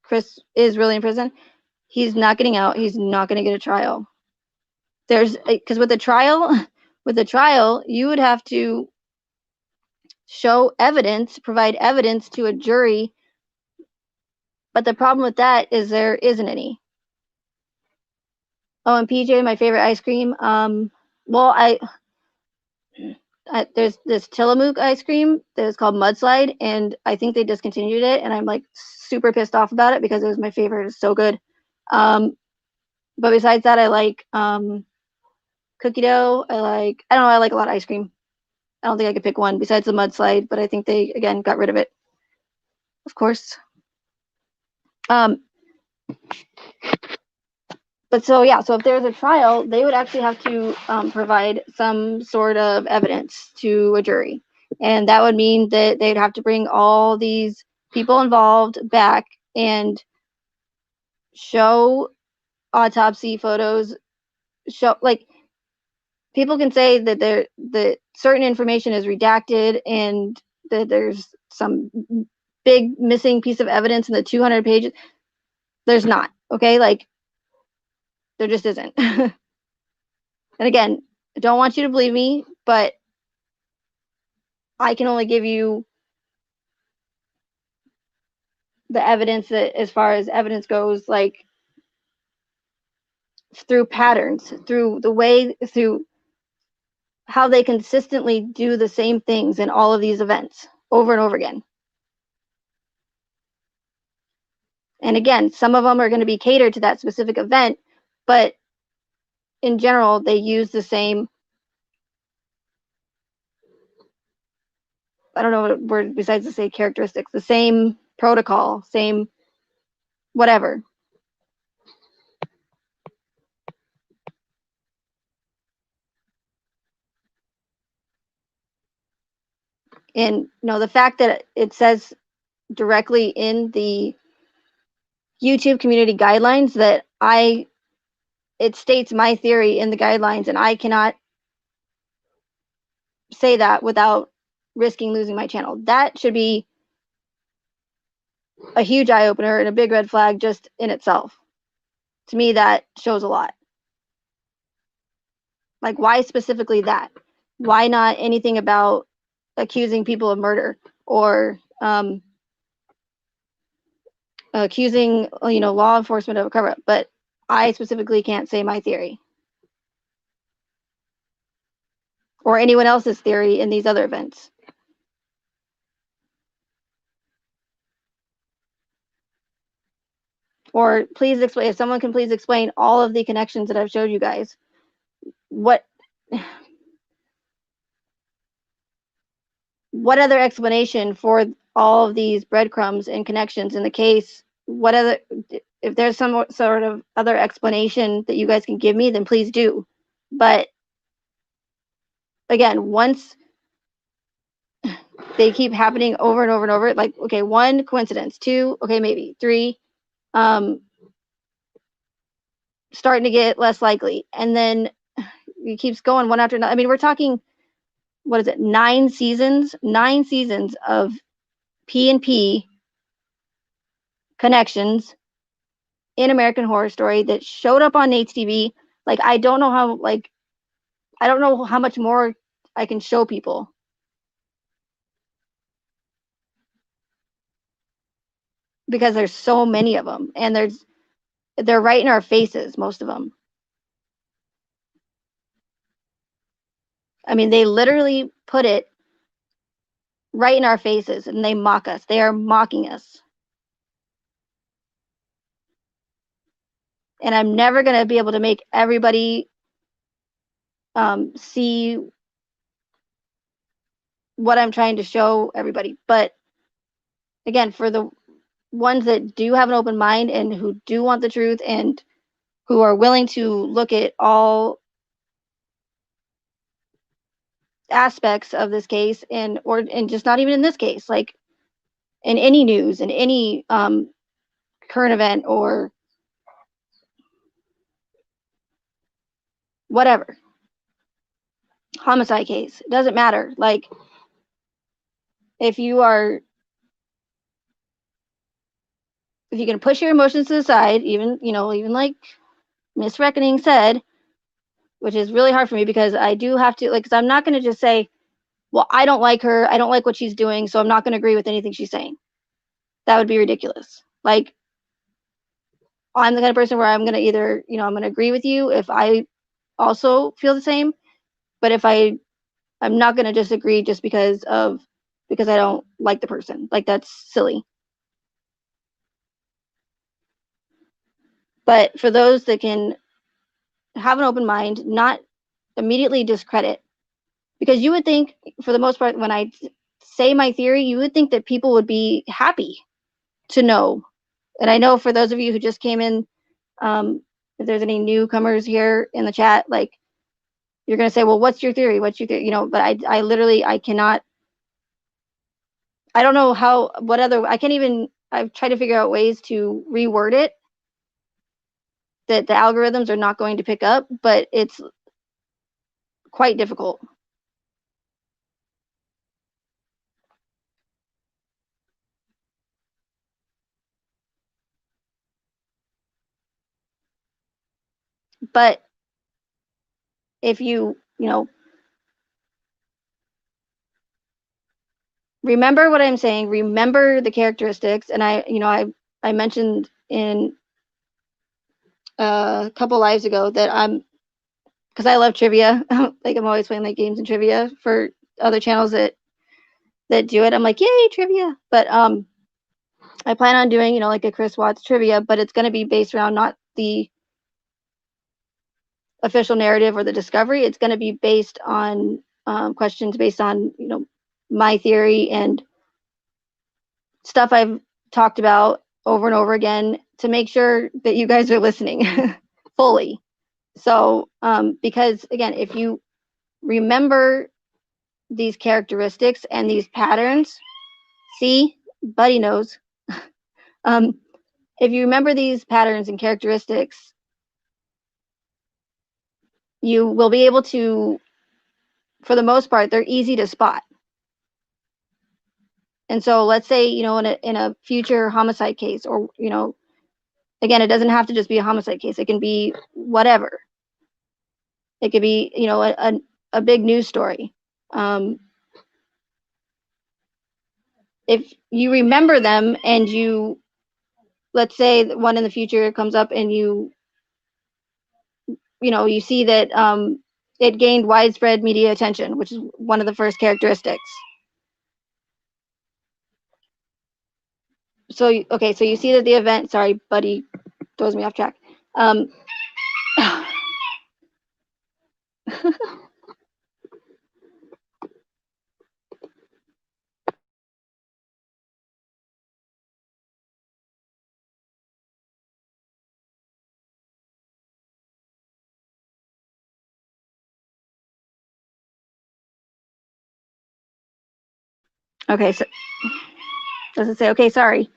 Chris is really in prison. He's not getting out. He's not going to get a trial. Because with the trial, you would have to show evidence, provide evidence to a jury. But the problem with that is there isn't any. Oh, and PJ, my favorite ice cream. Well, there's this Tillamook ice cream that is called Mudslide, and I think they discontinued it, and I'm like super pissed off about it because it was my favorite. It's so good. But besides that, I like cookie dough. I don't know, I like a lot of ice cream. I don't think I could pick one besides the Mudslide, but I think they, again, got rid of it, of course. But so if there's a trial, they would actually have to provide some sort of evidence to a jury, and that would mean that they'd have to bring all these people involved back and show autopsy photos. Show, like, people can say that certain information is redacted and that there's some big missing piece of evidence in the 200 pages. There's not, okay? Like, there just isn't. And again, I don't want you to believe me, but I can only give you the evidence that, as far as evidence goes, like through patterns, through how they consistently do the same things in all of these events over and over again. And again, some of them are going to be catered to that specific event, but in general, they use the same, I don't know what word besides to say characteristics, the same protocol, same whatever. And the fact that it says directly in the YouTube community guidelines that it states my theory in the guidelines, and I cannot say that without risking losing my channel. That should be a huge eye opener and a big red flag just in itself. To me, that shows a lot. Like, why specifically that? Why not anything about accusing people of murder or accusing, law enforcement of a cover-up? But I specifically can't say my theory or anyone else's theory in these other events. Or please explain, if someone can please explain all of the connections that I've showed you guys. What other explanation for all of these breadcrumbs and connections in the case? If there's some sort of other explanation that you guys can give me, then please do. But again, once they keep happening over and over and over. Like, okay, one, coincidence. Two, okay, maybe. Three, um, starting to get less likely. And then it keeps going one after another. I mean, we're talking, what is it, 9 seasons? 9 seasons of P&P connections in American Horror Story that showed up on Nate's TV. Like, I don't know how, like, I don't know how much more I can show people because there's so many of them, and they're right in our faces, most of them. I mean, they literally put it right in our faces, and they mock us. They are mocking us. And I'm never going to be able to make everybody see what I'm trying to show everybody. But again, for the ones that do have an open mind and who do want the truth and who are willing to look at all aspects of this case, and just not even in this case, like in any news, in any current event or whatever, homicide case, it doesn't matter. Like, if you are, if you can push your emotions to the side, even, even like Miss Reckoning said, which is really hard for me because I do have to, like, because I'm not going to just say, well, I don't like her, I don't like what she's doing, so I'm not going to agree with anything she's saying. That would be ridiculous. Like, I'm the kind of person where I'm going to either, I'm going to agree with you if I also feel the same, but if I'm not going to disagree just because I don't like the person. Like, that's silly. But for those that can have an open mind, not immediately discredit, because you would think, for the most part, when I say my theory, you would think that people would be happy to know. And I know for those of you who just came in, if there's any newcomers here in the chat, like, you're going to say, well, what's your theory? What's your theory? But I literally, I cannot, I don't know how, what other, I can't even, I've tried to figure out ways to reword it that the algorithms are not going to pick up, but it's quite difficult. But if remember what I'm saying, remember the characteristics, and I mentioned in a couple lives ago that because I love trivia, like, I'm always playing like games and trivia for other channels that do it. I'm like, yay, trivia. But I plan on doing, like a Chris Watts trivia, but it's going to be based around not the official narrative or the discovery. It's going to be based on questions based on, my theory and stuff I've talked about over and over again to make sure that you guys are listening fully. So, because again, if you remember these characteristics and these patterns, see, Buddy knows. um, if you remember these patterns and characteristics, you will be able to, for the most part, they're easy to spot. And so let's say, in a future homicide case, or, again, it doesn't have to just be a homicide case. It can be whatever. It could be, a big news story. If you remember them and let's say that one in the future comes up and you see that it gained widespread media attention, which is one of the first characteristics. So, okay, so you see that the event, sorry, Buddy throws me off track. Okay, so does it say, okay, sorry.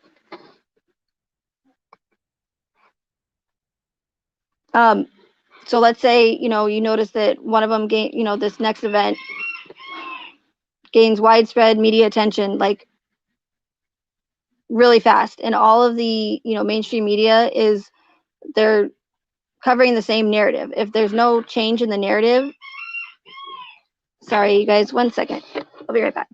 So let's say, you notice that one of them this next event gains widespread media attention, like really fast. And all of the, mainstream media they're covering the same narrative. If there's no change in the narrative, sorry, you guys, 1 second. I'll be right back.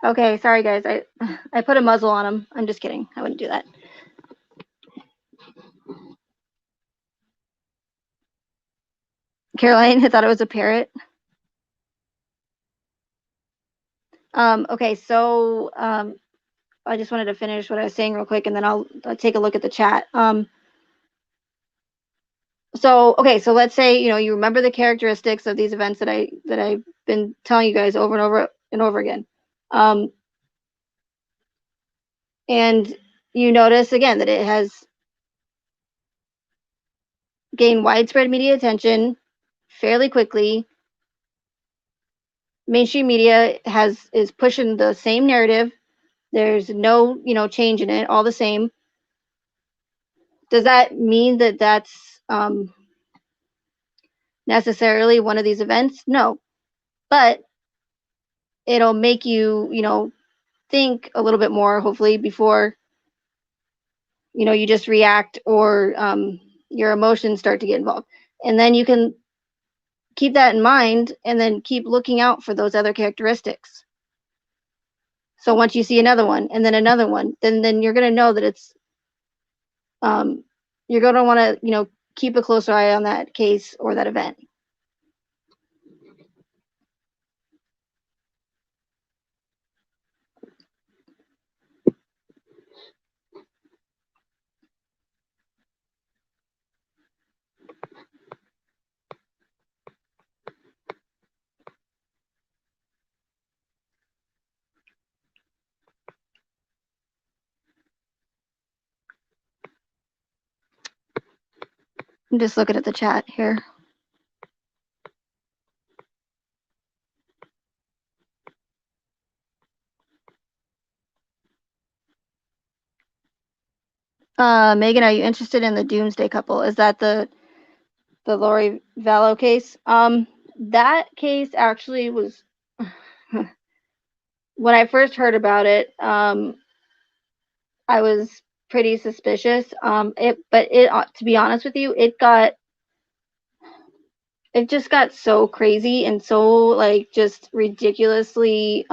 Okay, sorry guys. I put a muzzle on him. I'm just kidding. I wouldn't do that. Caroline, I thought it was a parrot. Okay, so I just wanted to finish what I was saying real quick, and then I'll take a look at the chat. So okay, so let's say you remember the characteristics of these events that I've been telling you guys over and over and over again, and you notice again that it has gained widespread media attention fairly quickly. Mainstream media is pushing the same narrative. There's no change in it, all the same. Does that mean that that's necessarily one of these events? No, but it'll make you think a little bit more, hopefully, before you just react, or your emotions start to get involved. And then you can keep that in mind and then keep looking out for those other characteristics. So once you see another one and then another one, then you're going to know that it's you're going to want to keep a closer eye on that case or that event. I'm just looking at the chat here. Megan, are you interested in the Doomsday Couple? Is that the Lori Vallow case? That case actually was when I first heard about it. I was pretty suspicious. But to be honest with you, it just got so crazy and so like just ridiculously.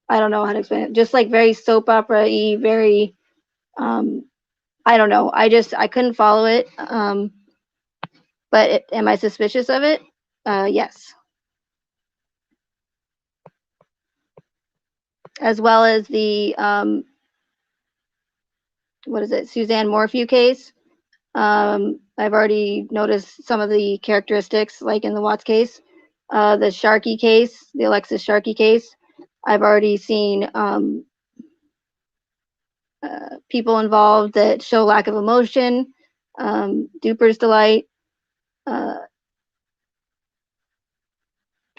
I don't know how to explain it. Just like very soap opera-y, very. I don't know. I couldn't follow it. But am I suspicious of it? Yes. As well as the what is it, Suzanne Morphew case. I've already noticed some of the characteristics, like in the Watts case, the Sharkey case, the Alexis Sharkey case. I've already seen people involved that show lack of emotion, duper's delight. uh,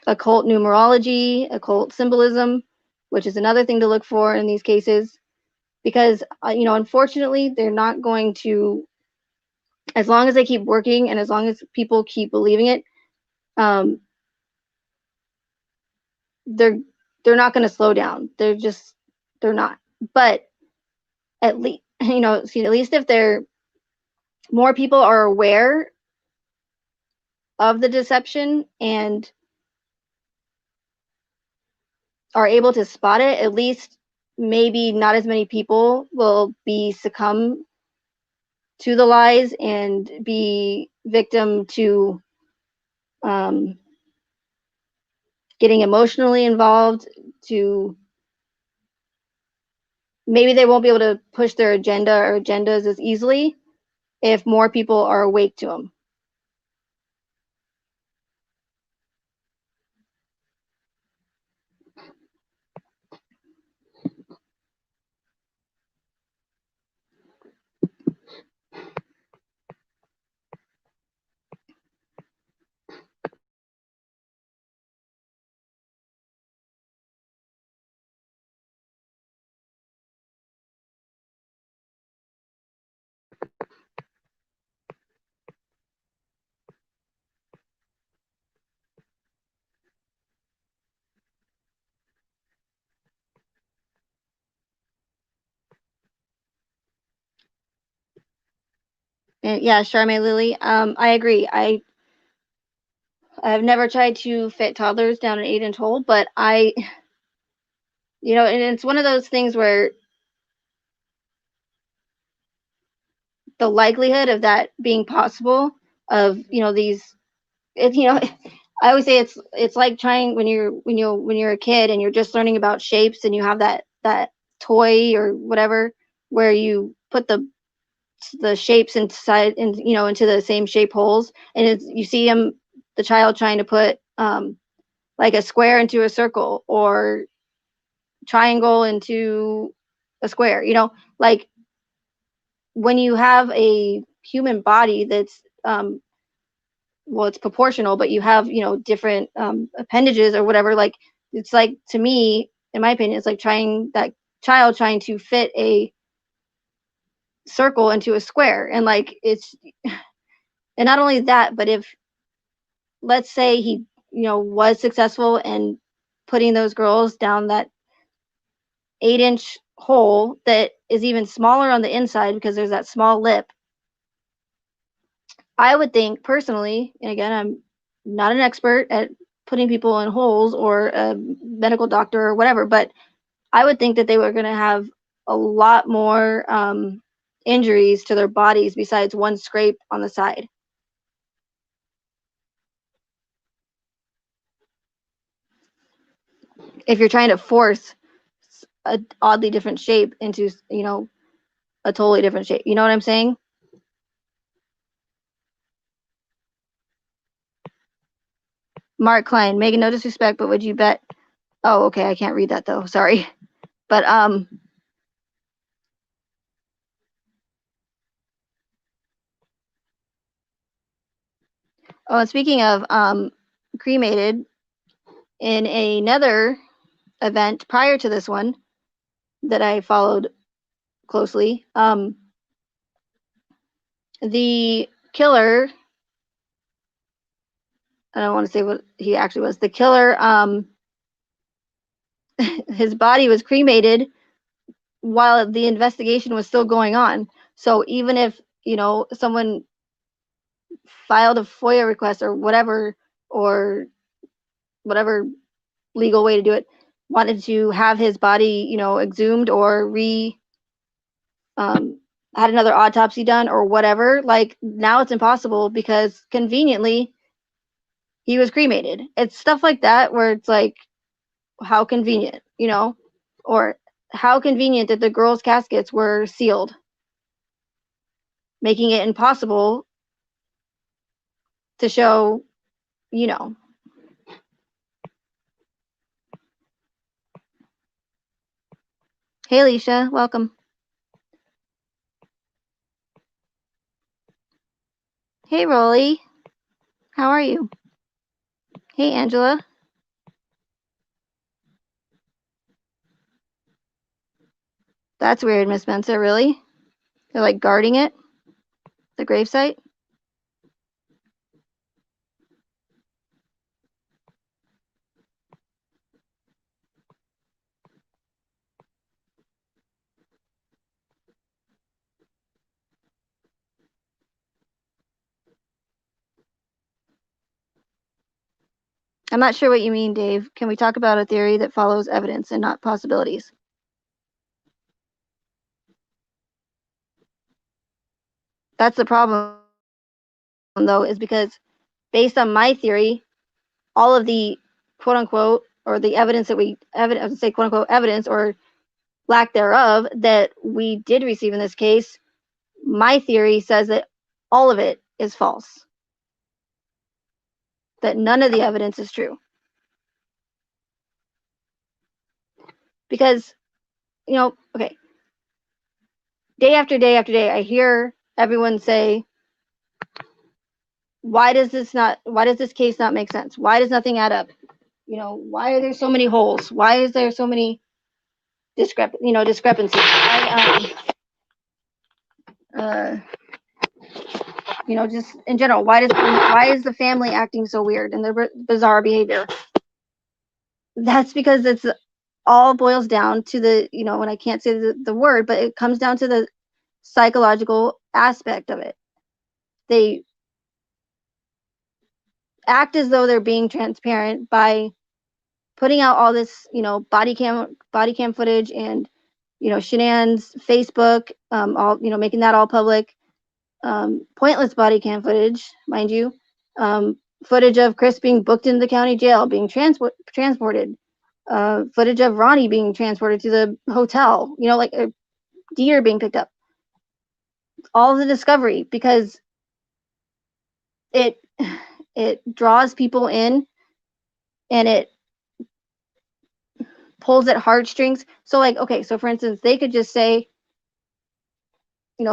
occult numerology, occult symbolism, which is another thing to look for in these cases. Because, unfortunately, they're not going to, as long as they keep working and as long as people keep believing it, um, they're they're not going to slow down. They're not. But at least, see, at least if they're more people are aware of the deception and are able to spot it, at least maybe not as many people will be succumb to the lies and be victim to um, getting emotionally involved. To maybe they won't be able to push their agenda or agendas as easily if more people are awake to them. And yeah, Charmaine Lily, I agree. I've never tried to fit toddlers down an 8-inch hole, but and it's one of those things where the likelihood of that being possible, of these, it, I always say it's like trying when you're a kid and you're just learning about shapes and you have that toy or whatever where you put the shapes inside and into the same shape holes, and you see the child trying to put like a square into a circle or triangle into a square, like when you have a human body that's well, it's proportional, but you have different appendages or whatever. Like, it's like, to me, in my opinion, it's like trying that child trying to fit a circle into a square, and like and not only that, but if, let's say, he was successful in putting those girls down that 8-inch hole that is even smaller on the inside because there's that small lip. I would think personally, and again, I'm not an expert at putting people in holes or a medical doctor or whatever, but I would think that they were going to have a lot more injuries to their bodies besides one scrape on the side. If you're trying to force a oddly different shape into, a totally different shape. You know what I'm saying? Mark Klein, Megan, no disrespect, but would you bet? Oh, okay, I can't read that though. Sorry. But oh, and speaking of cremated, in another event prior to this one that I followed closely, the killer, I don't want to say what he actually was. The killer, his body was cremated while the investigation was still going on. So even if, someone filed a FOIA request or whatever legal way to do it, wanted to have his body, exhumed or um, had another autopsy done or whatever, like, now it's impossible because conveniently he was cremated. It's stuff like that where it's like, how convenient, or how convenient that the girls' caskets were sealed, making it impossible to show, you know. Hey, Alicia, welcome. Hey, Rolly. How are you? Hey, Angela. That's weird, Miss Mensa. Really? They're like guarding it, the gravesite? I'm not sure what you mean, Dave. Can we talk about a theory that follows evidence and not possibilities? That's the problem, though, is because based on my theory, all of the quote unquote or the evidence that I would say quote unquote evidence or lack thereof that we did receive in this case, my theory says that all of it is false. That none of the evidence is true. Because, okay, day after day after day, I hear everyone say, why does this case not make sense? Why does nothing add up? Why are there so many holes? Why is there so many discrepancies? Uh, just in general, why is the family acting so weird and their bizarre behavior? That's because it's all boils down to and I can't say the word, but it comes down to the psychological aspect of it. They act as though they're being transparent by putting out all this, body cam footage and, Shanann's Facebook, all, making that all public, pointless body cam footage, mind you, footage of Chris being booked into the county jail, being transported, footage of Ronnie being transported to the hotel, like a deer being picked up, all of the discovery, because it it draws people in and it pulls at heartstrings. So like, okay, so for instance, they could just say,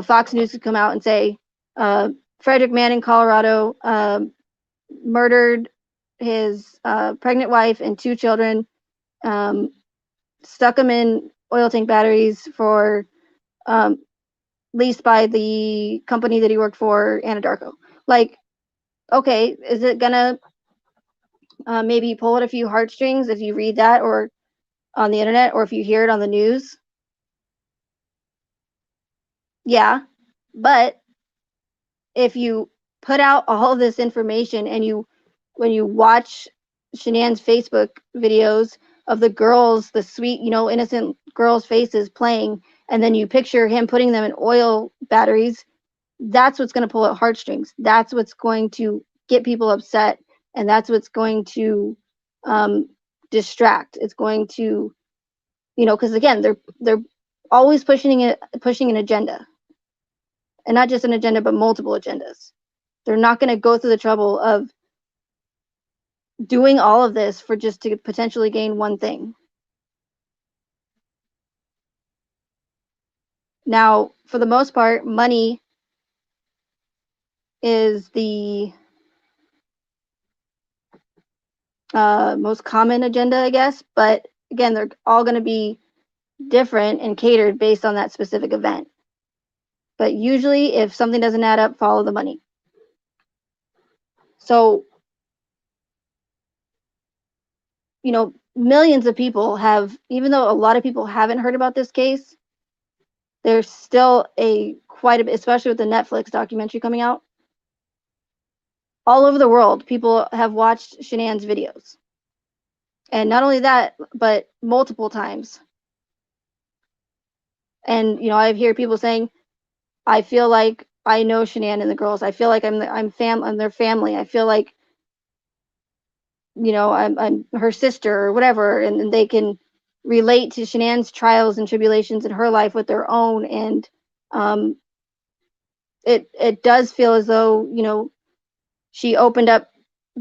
Fox News could come out and say, Frederick man in Colorado murdered his pregnant wife and 2 children, stuck them in oil tank batteries for leased by the company that he worked for, Anadarko. Like, okay, is it gonna maybe pull at a few heartstrings if you read that or on the internet or if you hear it on the news? Yeah, but if you put out all of this information and when you watch Shanann's Facebook videos of the girls, the sweet, innocent girls' faces playing, and then you picture him putting them in oil batteries, that's what's going to pull at heartstrings. That's what's going to get people upset, and that's what's going to distract. It's going to, because again, they're always pushing an agenda, and not just an agenda, but multiple agendas. They're not going to go through the trouble of doing all of this for just to potentially gain one thing. Now, for the most part, money is the most common agenda, I guess. But again, they're all going to be different and catered based on that specific event. But usually, if something doesn't add up, follow the money. So, millions of people have, even though a lot of people haven't heard about this case, there's still quite a bit, especially with the Netflix documentary coming out. All over the world, people have watched Shanann's videos. And not only that, but multiple times. And, I hear people saying, I feel like I know Shanann and the girls. I feel like I'm their family. I feel like, I'm her sister or whatever. And they can relate to Shanann's trials and tribulations in her life with their own. And it does feel as though, she opened up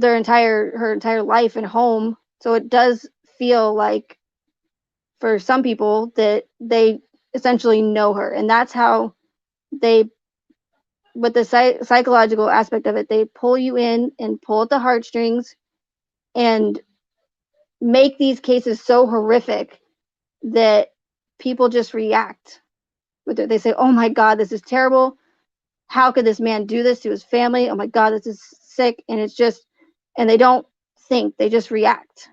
her entire life and home. So it does feel like for some people that they essentially know her, and that's how they with the psychological aspect of it, they pull you in and pull at the heartstrings and make these cases so horrific that people just react with it. They say, "Oh my God, this is terrible. How could this man do this to his family? Oh my God, this is sick." And it's just, and they don't think, they just react.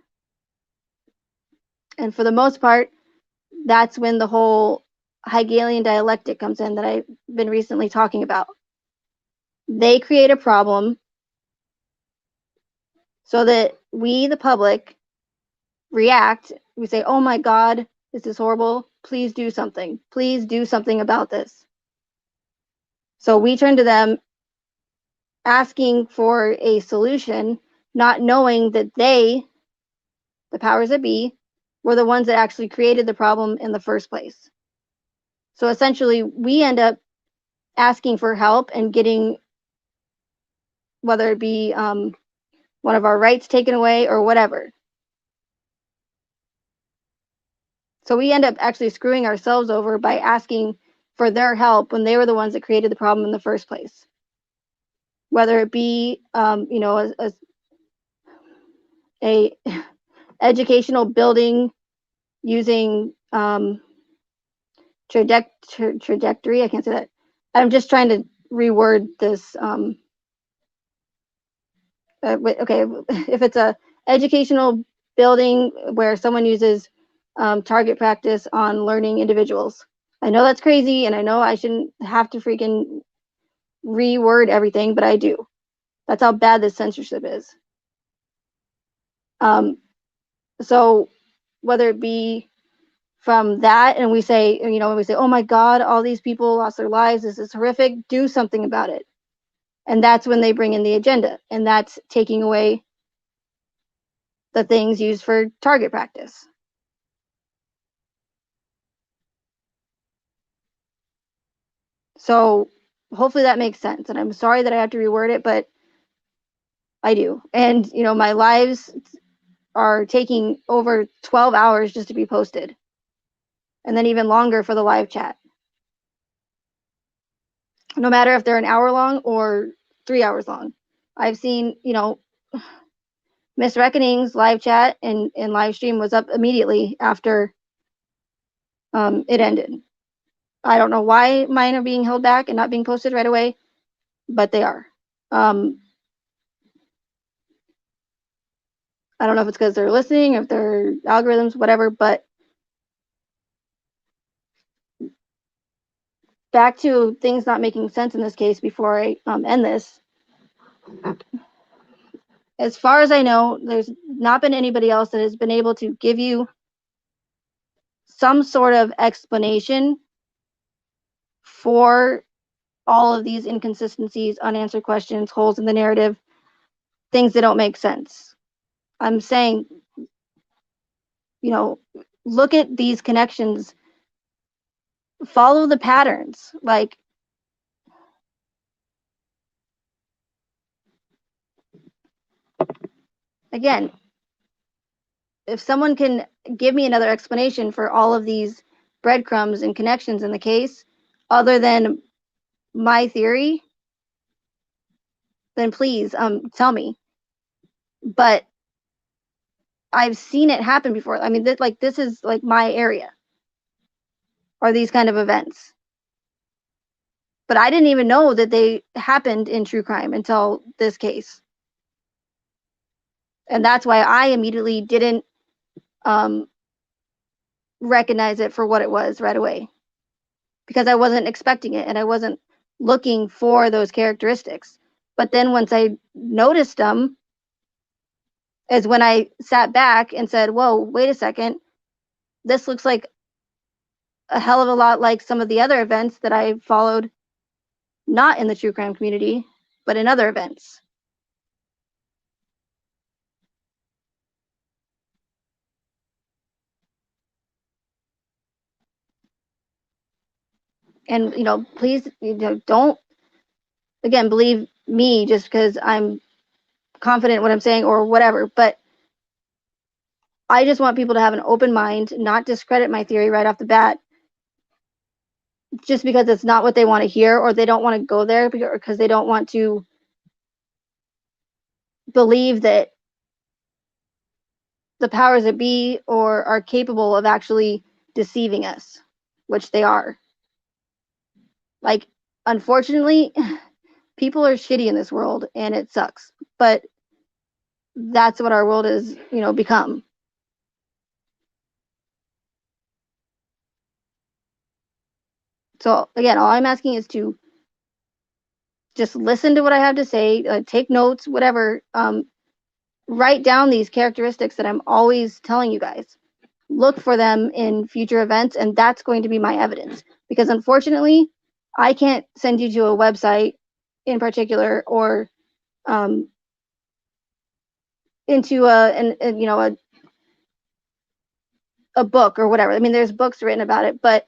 And for the most part, that's when the whole Hegelian dialectic comes in that I've been recently talking about. They create a problem so that we, the public, react. We say, "Oh my God, this is horrible. Please do something. Please do something about this." So we turn to them asking for a solution, not knowing that they, the powers that be, were the ones that actually created the problem in the first place. So essentially, we end up asking for help and getting, whether it be one of our rights taken away or whatever. So we end up actually screwing ourselves over by asking for their help when they were the ones that created the problem in the first place. Whether it be, a educational building using trajectory. I can't say that. I'm just trying to reword this. Okay, if it's a educational building where someone uses target practice on learning individuals. I know that's crazy, and I know I shouldn't have to freaking reword everything, but I do. That's how bad this censorship is. So whether it be from that, and we say, when we say, "Oh my God, all these people lost their lives, this is horrific, do something about it." And that's when they bring in the agenda, and that's taking away the things used for target practice. So hopefully that makes sense. And I'm sorry that I have to reword it, but I do. And, my lives are taking over 12 hours just to be posted, and then even longer for the live chat. No matter if they're an hour long or 3 hours long. I've seen, Miss Reckoning's live chat and live stream was up immediately after it ended. I don't know why mine are being held back and not being posted right away, but they are. I don't know if it's because they're listening, if they're algorithms, whatever, but back to things not making sense in this case before I end this. As far as I know, there's not been anybody else that has been able to give you some sort of explanation for all of these inconsistencies, unanswered questions, holes in the narrative, things that don't make sense. I'm saying, look at these connections, follow the patterns. Like, again, if someone can give me another explanation for all of these breadcrumbs and connections in the case, other than my theory, then please tell me. But I've seen it happen before. I mean, this is like my area, or these kind of events. But I didn't even know that they happened in true crime until this case. And that's why I immediately didn't recognize it for what it was right away, because I wasn't expecting it and I wasn't looking for those characteristics. But then once I noticed them is when I sat back and said, whoa, wait a second. This looks like a hell of a lot like some of the other events that I followed, not in the true crime community, but in other events. And, please, don't, again, believe me just because I'm confident in what I'm saying or whatever. But I just want people to have an open mind, not discredit my theory right off the bat, just because it's not what they want to hear, or they don't want to go there because they don't want to believe that the powers that be or are capable of actually deceiving us, which they are. Like, unfortunately, people are shitty in this world and it sucks. But that's what our world has, become. So again, all I'm asking is to just listen to what I have to say, take notes, whatever. Write down these characteristics that I'm always telling you guys. Look for them in future events, and that's going to be my evidence. Because unfortunately, I can't send you to a website in particular, or into a book or whatever. I mean, there's books written about it, but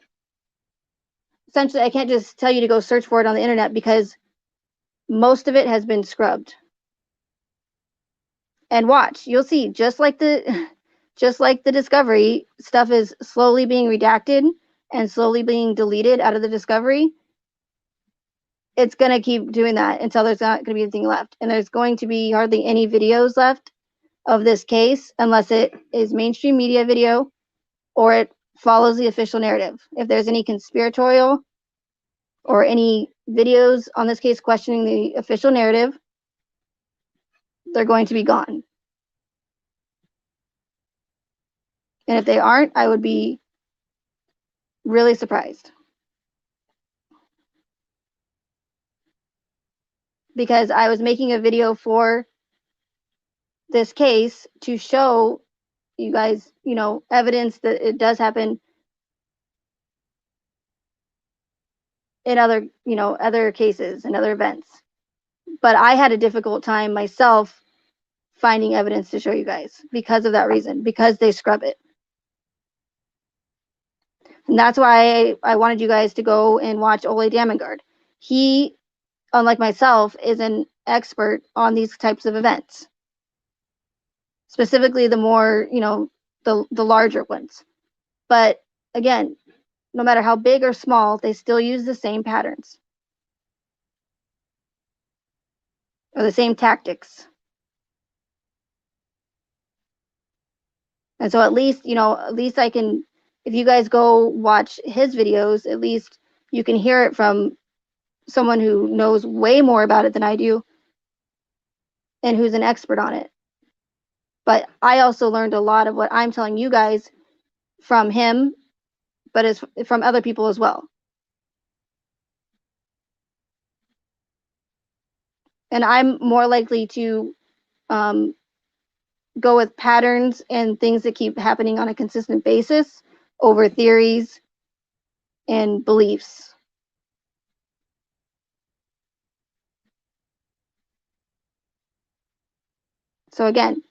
essentially, I can't just tell you to go search for it on the internet because most of it has been scrubbed. And watch, you'll see, just like the discovery, stuff is slowly being redacted and slowly being deleted out of the discovery. It's going to keep doing that until there's not going to be anything left. And there's going to be hardly any videos left of this case unless it is mainstream media video or it follows the official narrative. If there's any conspiratorial or any videos on this case questioning the official narrative, they're going to be gone. And if they aren't, I would be really surprised. Because I was making a video for this case to show you guys, evidence that it does happen in other cases and other events. But I had a difficult time myself finding evidence to show you guys because of that reason, because they scrub it. And that's why I wanted you guys to go and watch Ole Damengard. He, unlike myself, is an expert on these types of events. Specifically the more, the larger ones. But again, no matter how big or small, they still use the same patterns or the same tactics. And so at least I can, if you guys go watch his videos, at least you can hear it from someone who knows way more about it than I do and who's an expert on it. But I also learned a lot of what I'm telling you guys from him, but it's from other people as well. And I'm more likely to go with patterns and things that keep happening on a consistent basis over theories and beliefs. So again,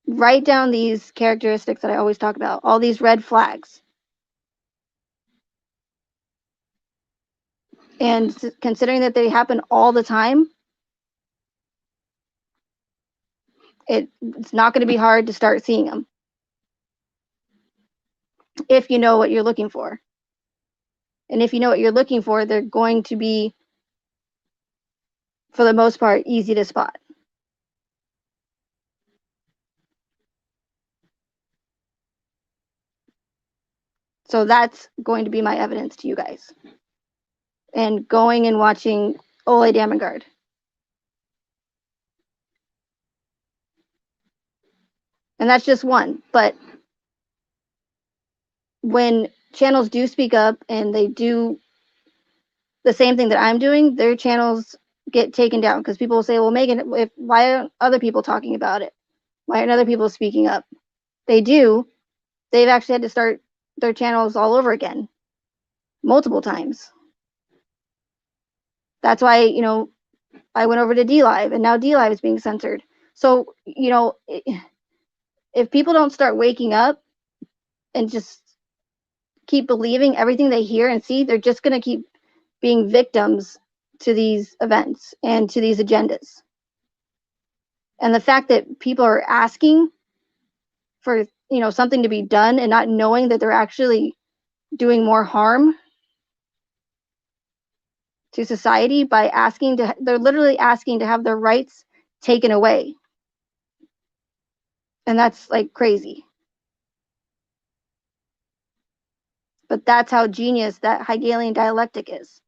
write down these characteristics that I always talk about, all these red flags. And considering that they happen all the time, it's not going to be hard to start seeing them if you know what you're looking for. And if you know what you're looking for, they're going to be, for the most part, easy to spot. So that's going to be my evidence to you guys. And going and watching Ole Damengard. And that's just one. But when channels do speak up and they do the same thing that I'm doing, their channels get taken down because people will say, well, Megan, why aren't other people talking about it? Why aren't other people speaking up? They do. They've actually had to start their channels all over again multiple times. That's why, I went over to DLive and now DLive is being censored. So, if people don't start waking up and just keep believing everything they hear and see, they're just going to keep being victims to these events and to these agendas. And the fact that people are asking for, something to be done and not knowing that they're actually doing more harm to society by they're literally asking to have their rights taken away. And that's like crazy. But that's how genius that Hegelian dialectic is.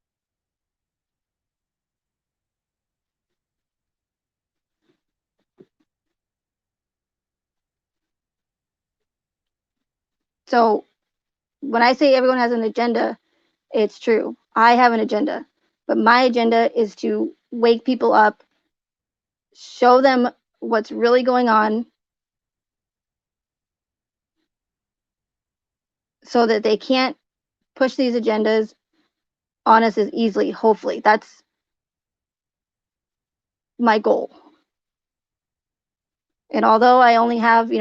So when I say everyone has an agenda, it's true. I have an agenda, but my agenda is to wake people up, show them what's really going on so that they can't push these agendas on us as easily, hopefully. That's my goal. And although I only have,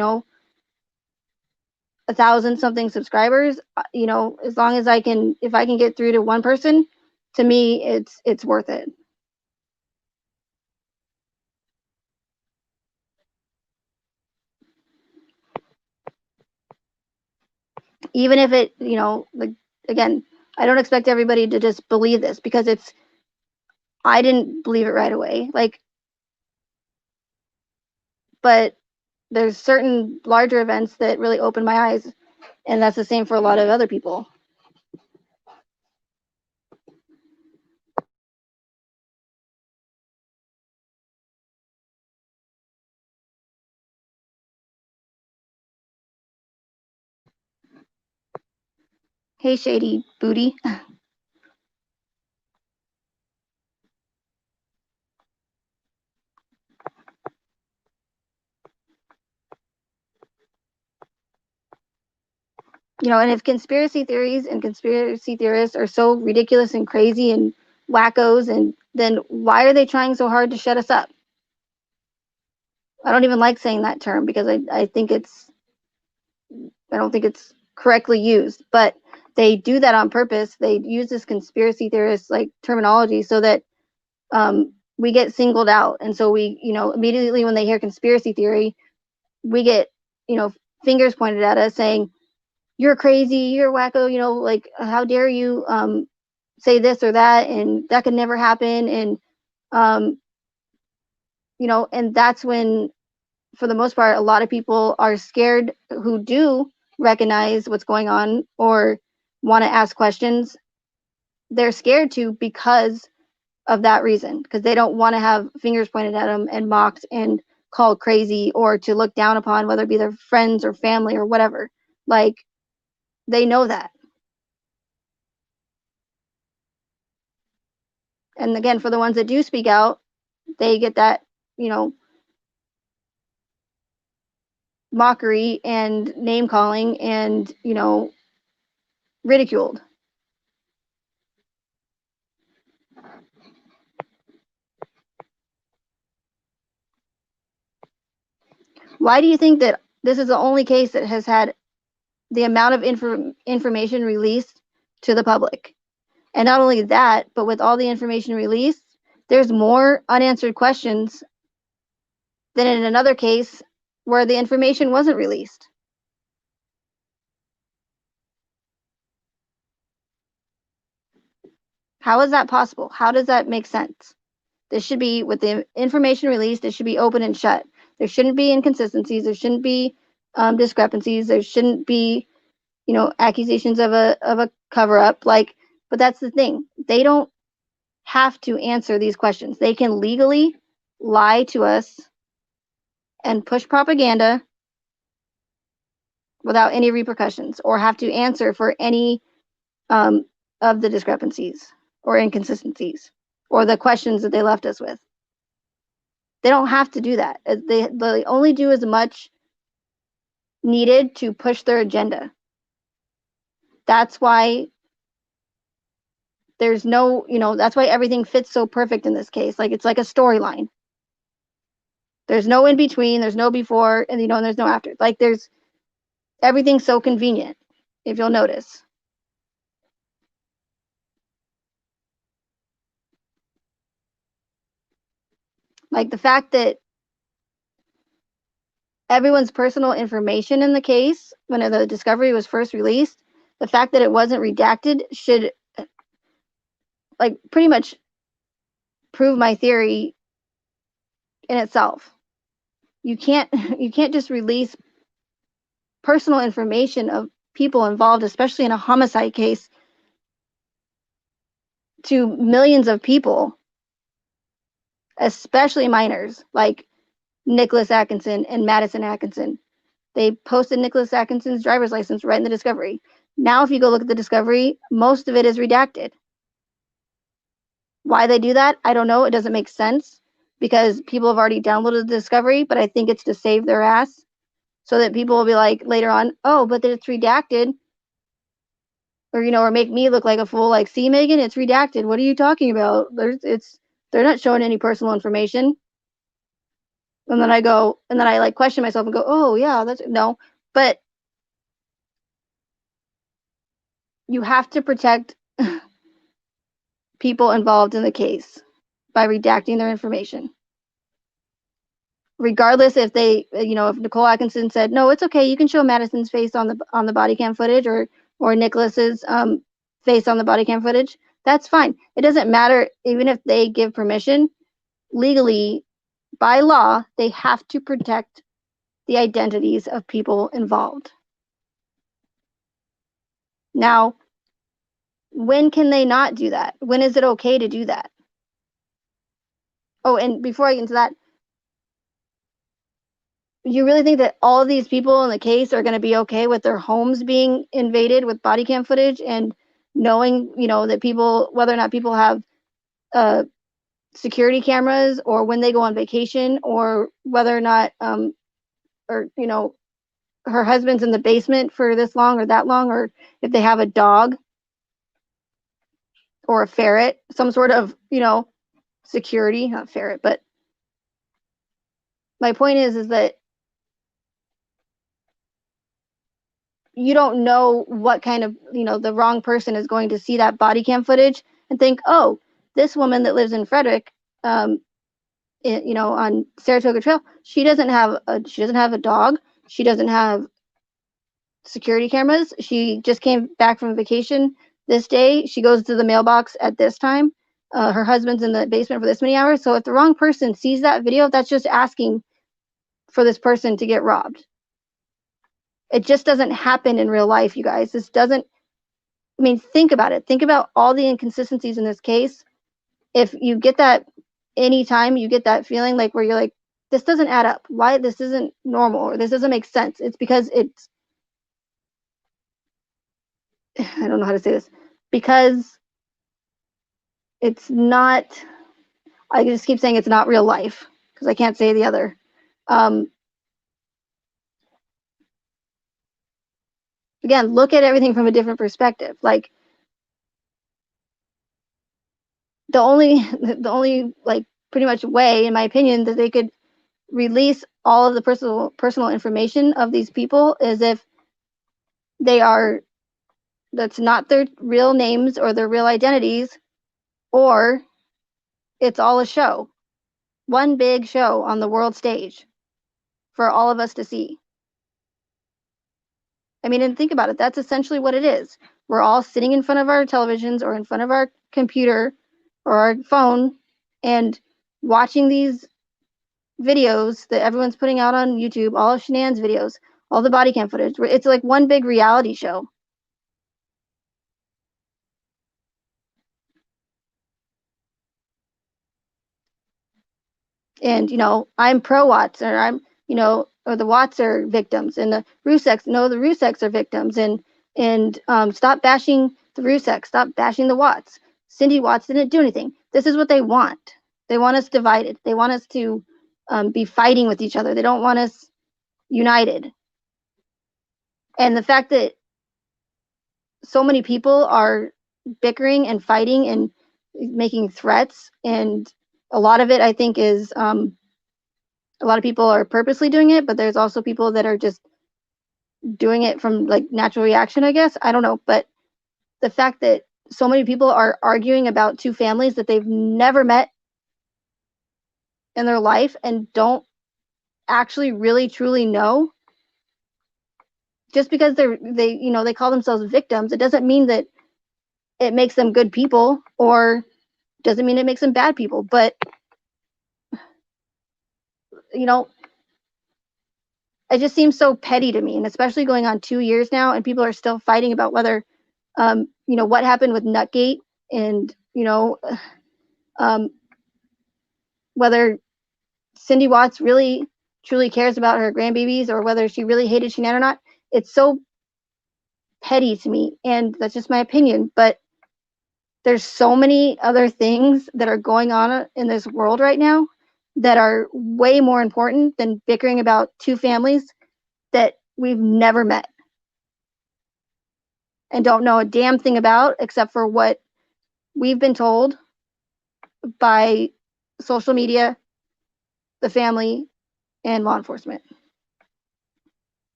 1,000 something subscribers, as long as if I can get through to one person, to me, it's worth it. Even if it, like, again, I don't expect everybody to just believe this because I didn't believe it right away. Like, but there's certain larger events that really opened my eyes, and that's the same for a lot of other people. Hey, shady booty. And if conspiracy theories and conspiracy theorists are so ridiculous and crazy and wackos, and then why are they trying so hard to shut us up? I don't even like saying that term because I don't think it's correctly used, but they do that on purpose. They use this conspiracy theorist like terminology so that we get singled out, and so we, immediately when they hear conspiracy theory, we get, fingers pointed at us saying, "You're crazy, you're wacko," like, how dare you say this or that, and that could never happen, and um, and that's when, for the most part, a lot of people are scared who do recognize what's going on or want to ask questions. They're scared to because of that reason, because they don't want to have fingers pointed at them and mocked and called crazy or to look down upon, whether it be their friends or family or whatever. Like, they know that. And again, for the ones that do speak out, they get that, you know, mockery and name calling and, ridiculed. Why do you think that this is the only case that has had the amount of information released to the public? And not only that, but with all the information released, there's more unanswered questions than in another case where the information wasn't released. How is that possible? How does that make sense? This should be, with the information released, it should be open and shut. There shouldn't be inconsistencies. There shouldn't be discrepancies. There shouldn't be, accusations of a cover up. Like, but that's the thing. They don't have to answer these questions. They can legally lie to us and push propaganda without any repercussions, or have to answer for any um, of the discrepancies or inconsistencies or the questions that they left us with. They don't have to do that. They only do as much needed to push their agenda. That's why there's no, that's why everything fits so perfect in this case. Like, it's like a storyline. There's no in between, there's no before, and and there's no after. Like, there's everything's so convenient, if you'll notice. Like, the fact that everyone's personal information in the case, when the discovery was first released, the fact that it wasn't redacted should like pretty much prove my theory in itself. You can't you can't just release personal information of people involved, especially in a homicide case, to millions of people, especially minors like Nicholas Atkinson and Madison Atkinson. They posted Nicholas Atkinson's driver's license right in the discovery. Now, if you go look at the discovery, most of it is redacted. Why they do that, I don't know. It doesn't make sense because people have already downloaded the discovery, but I think it's to save their ass so that people will be like later on, oh, but it's redacted. Or, or make me look like a fool, like, see, Megan, it's redacted. What are you talking about? They're not showing any personal information. And then I like question myself and go, oh yeah, that's no. But you have to protect people involved in the case by redacting their information. Regardless if they, if Nicole Atkinson said, no, it's okay, you can show Madison's face on the body cam footage or Nicholas's face on the body cam footage, that's fine. It doesn't matter even if they give permission. Legally, by law, they have to protect the identities of people involved. Now, when can they not do that? When is it okay to do that? Oh, and before I get into that, you really think that all of these people in the case are going to be okay with their homes being invaded with body cam footage and knowing, that people, whether or not people have security cameras or when they go on vacation or whether or not, or, her husband's in the basement for this long or that long, or if they have a dog or a ferret, some sort of, security, not ferret, but my point is that you don't know what kind of, the wrong person is going to see that body cam footage and think, oh, this woman that lives in Frederick, on Saratoga Trail, she doesn't have a dog, she doesn't have security cameras, she just came back from vacation this day, she goes to the mailbox at this time, her husband's in the basement for this many hours. So if the wrong person sees that video, that's just asking for this person to get robbed. It just doesn't happen in real life, you guys. This doesn't, I mean, think about it. Think about all the inconsistencies in this case. If you get that anytime you get that feeling like where you're like, this doesn't add up. Why this isn't normal or this doesn't make sense. It's because I don't know how to say this. Because it's not, I just keep saying it's not real life because I can't say the other. Again, look at everything from a different perspective. Like the only like pretty much way, in my opinion, that they could release all of the personal information of these people is if that's not their real names or their real identities, or it's all a show, one big show on the world stage for all of us to see. I mean, and think about it, that's essentially what it is. We're all sitting in front of our televisions or in front of our computer or our phone and watching these videos that everyone's putting out on YouTube, all of Shanann's videos, all the body cam footage. It's like one big reality show. And, I'm pro Watts, or I'm, or the Watts are victims, and the Ruseks, no, the Ruseks are victims, and stop bashing the Ruseks, stop bashing the Watts. Cindy Watts didn't do anything. This is what they want. They want us divided. They want us to be fighting with each other. They don't want us united. And the fact that so many people are bickering and fighting and making threats, and a lot of it, I think, is a lot of people are purposely doing it, but there's also people that are just doing it from like natural reaction, I guess. I don't know. But the fact that so many people are arguing about two families that they've never met in their life and don't actually really truly know, just because they call themselves victims, it doesn't mean that it makes them good people, or doesn't mean it makes them bad people. But you know, it just seems so petty to me, and especially going on 2 years now, and people are still fighting about whether, what happened with Nutgate, and um, whether Cindy Watts really truly cares about her grandbabies, or whether she really hated Shanann or not. It's so petty to me, and that's just my opinion. But there's so many other things that are going on in this world right now that are way more important than bickering about two families that we've never met and don't know a damn thing about, except for what we've been told by social media, the family, and law enforcement.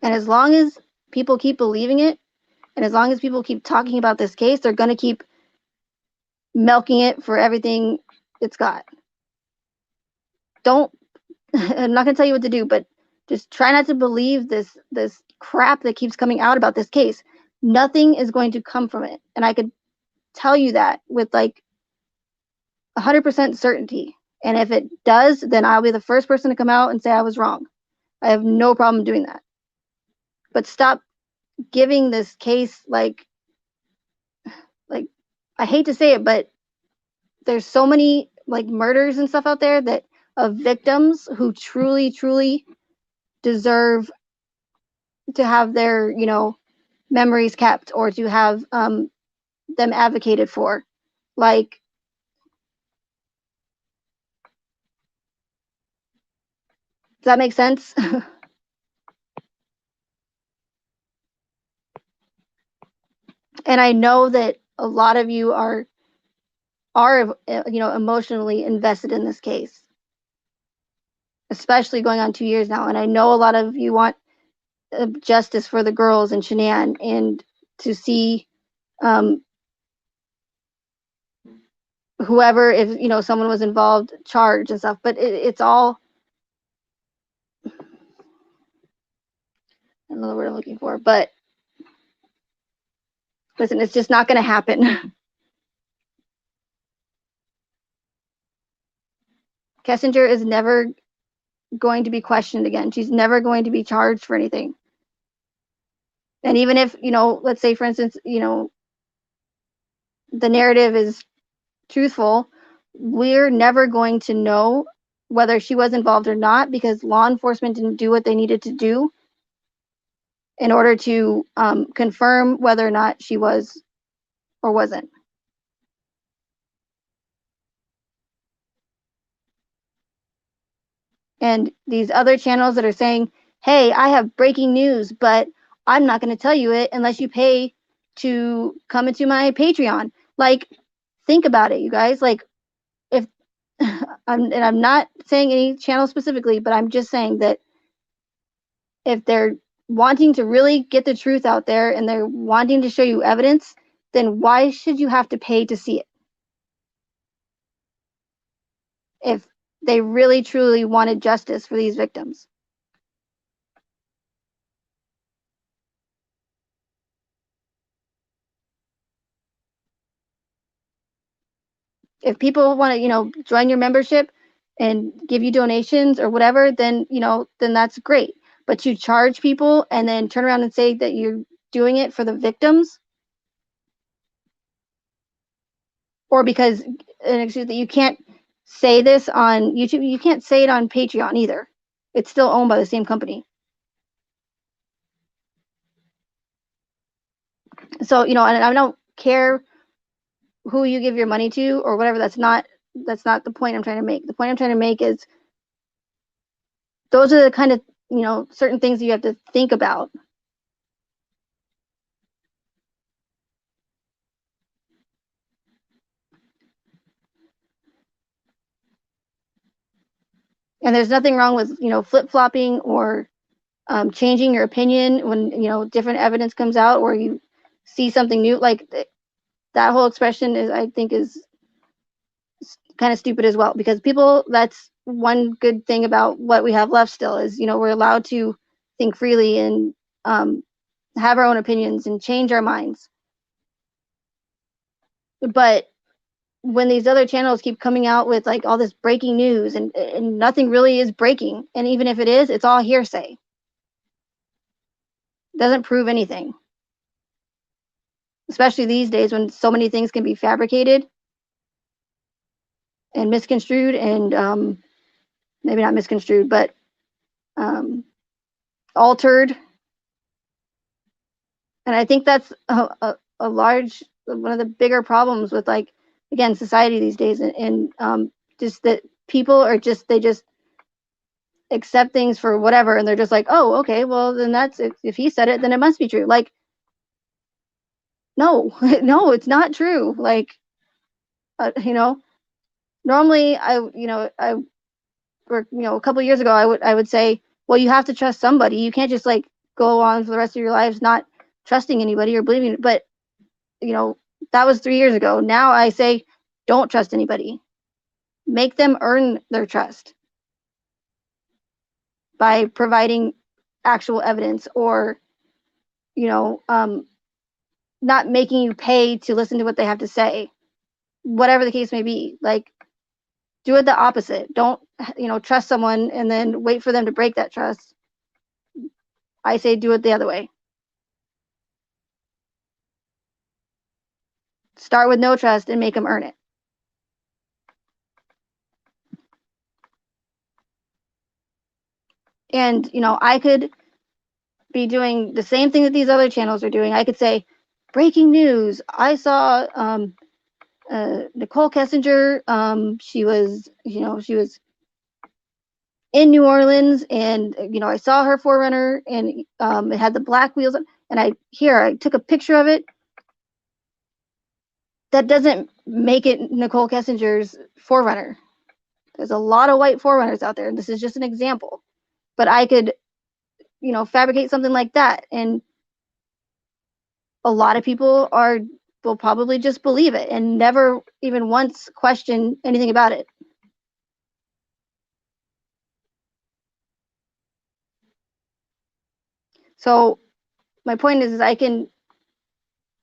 And as long as people keep believing it, and as long as people keep talking about this case, they're going to keep milking it for everything it's got. Don't, I'm not going to tell you what to do, but just try not to believe this crap that keeps coming out about this case. Nothing is going to come from it. And I could tell you that with like 100% certainty. And if it does, then I'll be the first person to come out and say I was wrong. I have no problem doing that. But stop giving this case like I hate to say it, but there's so many like murders and stuff out there that of victims who truly deserve to have their memories kept, or to have them advocated for. Like, does that make sense? And I know that a lot of you are emotionally invested in this case, especially going on 2 years now. And I know a lot of you want justice for the girls and Shanann, and to see whoever, if someone was involved, charged and stuff. But it's all, I don't know the word I'm looking for, but listen, it's just not going to happen. Kessinger is never going to be questioned again. She's never going to be charged for anything. And even if, let's say, for instance, the narrative is truthful, we're never going to know whether she was involved or not, because law enforcement didn't do what they needed to do in order to confirm whether or not she was or wasn't. And these other channels that are saying, hey, I have breaking news, but I'm not going to tell you it unless you pay to come into my Patreon. Like, think about it, you guys. Like, if I'm not saying any channel specifically, but I'm just saying that if they're wanting to really get the truth out there and they're wanting to show you evidence, then why should you have to pay to see it? If they really truly wanted justice for these victims. If people want to, join your membership and give you donations or whatever, then, then that's great. But to charge people and then turn around and say that you're doing it for the victims, or because, and excuse me, you can't say this on YouTube, you can't say it on Patreon either. It's still owned by the same company. So, and I don't care who you give your money to or whatever. That's not the point I'm trying to make. The point I'm trying to make is those are the kind of, certain things you have to think about. And there's nothing wrong with, flip-flopping or changing your opinion when, different evidence comes out, or you see something new. Like, that whole expression is, I think, is kind of stupid as well, because people, that's one good thing about what we have left still is, we're allowed to think freely and um, have our own opinions and change our minds. But when these other channels keep coming out with like all this breaking news and nothing really is breaking, and even if it is, it's all hearsay. It doesn't prove anything. Especially these days when so many things can be fabricated and misconstrued and maybe not misconstrued, but um, altered. And I think that's a large, one of the bigger problems with, like, again, society these days, and just that people are just, they just accept things for whatever, and they're just like, oh, okay, well, then that's, if he said it, then it must be true. Like, no, no, it's not true. Like, normally I or a couple of years ago I would say, well, you have to trust somebody. You can't just like go on for the rest of your lives not trusting anybody or believing it. But you know that was 3 years ago. Now I say, don't trust anybody. Make them earn their trust by providing actual evidence, or you know um, not making you pay to listen to what they have to say, whatever the case may be. Like, do it the opposite. Don't trust someone and then wait for them to break that trust. I say do it the other way. Start with no trust and make them earn it. And I could be doing the same thing that these other channels are doing. I could say, breaking news, I saw Nicole Kessinger. She was in New Orleans, and I saw her Forerunner, and it had the black wheels, and I took a picture of it. That doesn't make it Nicole Kessinger's Forerunner. There's a lot of white Forerunners out there, and this is just an example. But I could, fabricate something like that, and a lot of people will probably just believe it and never even once question anything about it. So my point is I can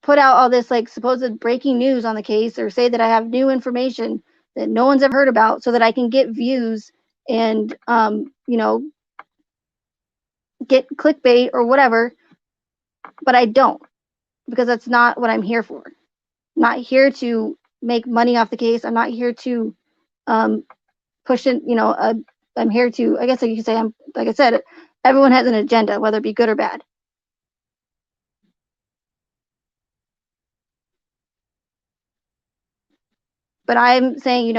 put out all this like supposed breaking news on the case, or say that I have new information that no one's ever heard about, so that I can get views and get clickbait or whatever. But I don't, because that's not what I'm here for. I'm not here to make money off the case. I'm not here to push it. I'm here to, I guess you could say, I'm, like I said, everyone has an agenda, whether it be good or bad. But I'm saying,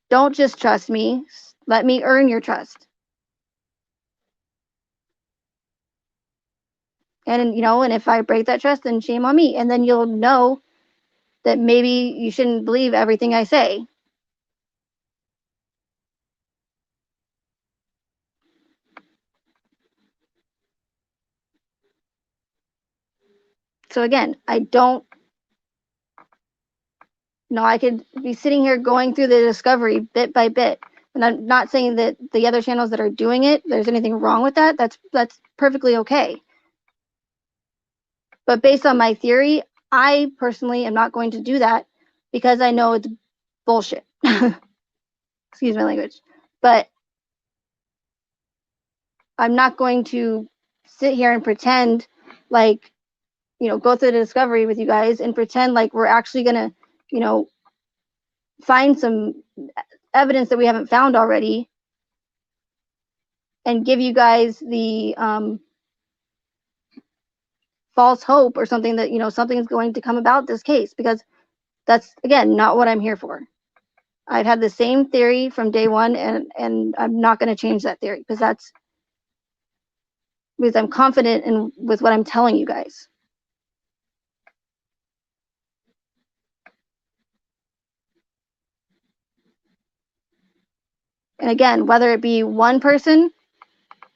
don't just trust me. Let me earn your trust. And if I break that trust, then shame on me. And then you'll know that maybe you shouldn't believe everything I say. So again, I don't know. I could be sitting here going through the discovery bit by bit. And I'm not saying that the other channels that are doing it, there's anything wrong with that. That's perfectly okay. But based on my theory, I personally am not going to do that, because I know it's bullshit. Excuse my language. But I'm not going to sit here and pretend like, go through the discovery with you guys and pretend like we're actually going to, find some evidence that we haven't found already, and give you guys the false hope or something that, something is going to come about this case, because that's, again, not what I'm here for. I've had the same theory from day one, and I'm not going to change that theory, because I'm confident with what I'm telling you guys. And again, whether it be one person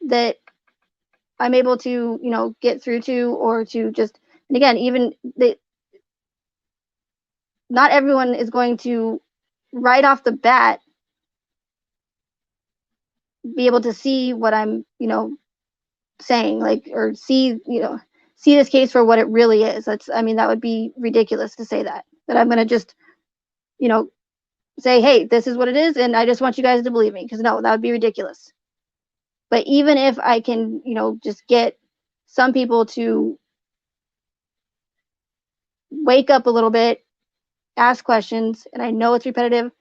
that I'm able to, get through to, or to just, and again, even not everyone is going to right off the bat be able to see what I'm, saying, like, or see this case for what it really is. I mean, that would be ridiculous to say that I'm going to just, you know, say, hey, this is what it is, and I just want you guys to believe me, because no, that would be ridiculous. But even if I can, just get some people to wake up a little bit, ask questions, and I know it's repetitive,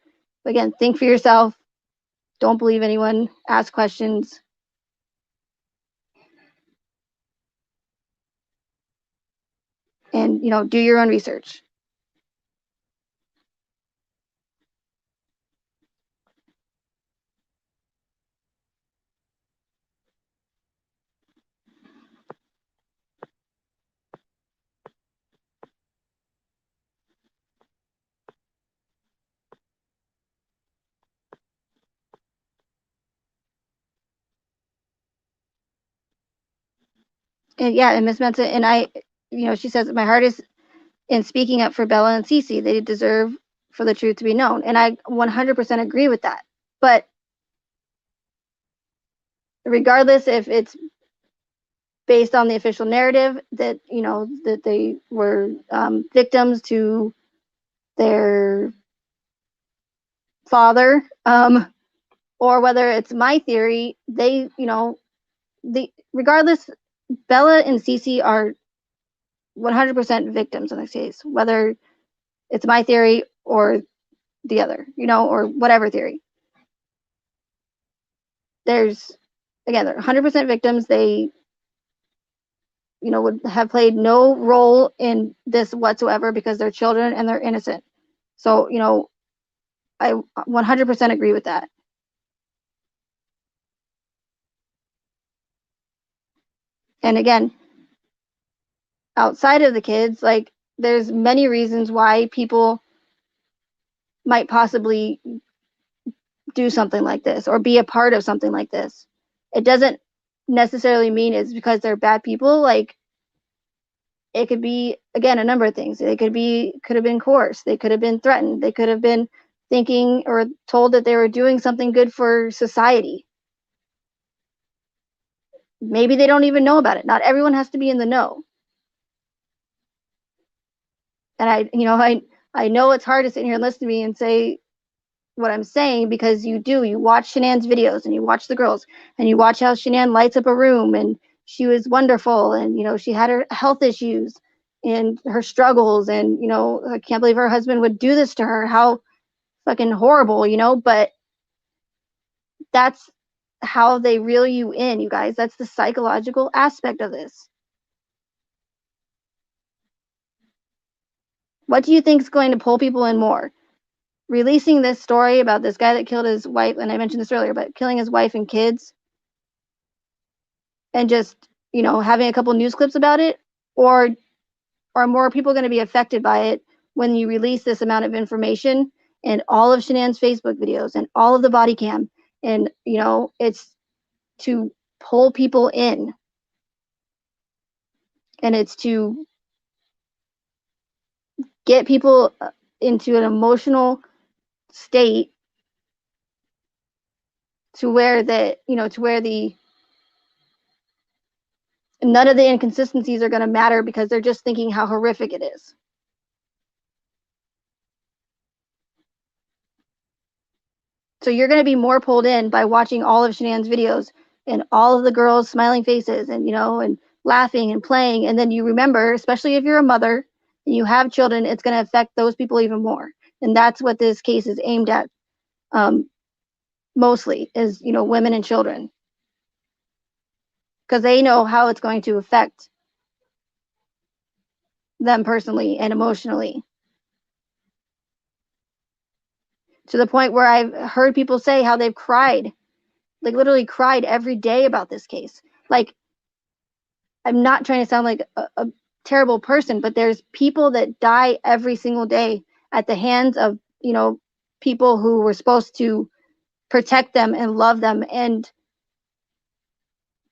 but again, think for yourself. Don't believe anyone. Ask questions. And, do your own research. And yeah, and Miss Mensa and I, she says, my heart is in speaking up for Bella and Cece. They deserve for the truth to be known. And I 100% agree with that. But regardless if it's based on the official narrative that, that they were victims to their father, or whether it's my theory, they, regardless, Bella and Cece are 100% victims in this case, whether it's my theory or the other, or whatever theory. There's, again, they're 100% victims. They, would have played no role in this whatsoever because they're children and they're innocent. So, I 100% agree with that. And again, outside of the kids, like, there's many reasons why people might possibly do something like this or be a part of something like this. It doesn't necessarily mean it's because they're bad people. Like, it could be, again, a number of things. They could have been coerced. They could have been threatened. They could have been thinking or told that they were doing something good for society. Maybe they don't even know about it. Not everyone has to be in the know. And I know it's hard to sit here and listen to me and say what I'm saying, because you watch Shanann's videos and you watch the girls and you watch how Shanann lights up a room, and she was wonderful, and she had her health issues and her struggles, and I can't believe her husband would do this to her. How fucking horrible, but that's how they reel you in, you guys. That's the psychological aspect of this. What do you think is going to pull people in more? Releasing this story about this guy that killed his wife, and I mentioned this earlier, but killing his wife and kids, and just, having a couple news clips about it, or are more people going to be affected by it when you release this amount of information and all of Shanann's Facebook videos and all of the body cam, and it's to pull people in, and it's to get people into an emotional state to where the none of the inconsistencies are going to matter, because they're just thinking how horrific it is. So you're going to be more pulled in by watching all of Shanann's videos and all of the girls' smiling faces, and and laughing and playing, and then you remember, especially if you're a mother and you have children, it's going to affect those people even more. And that's what this case is aimed at, mostly, is women and children, because they know how it's going to affect them personally and emotionally, to the point where I've heard people say how they've cried, like literally cried every day about this case. Like, I'm not trying to sound like a terrible person, but there's people that die every single day at the hands of, people who were supposed to protect them and love them. And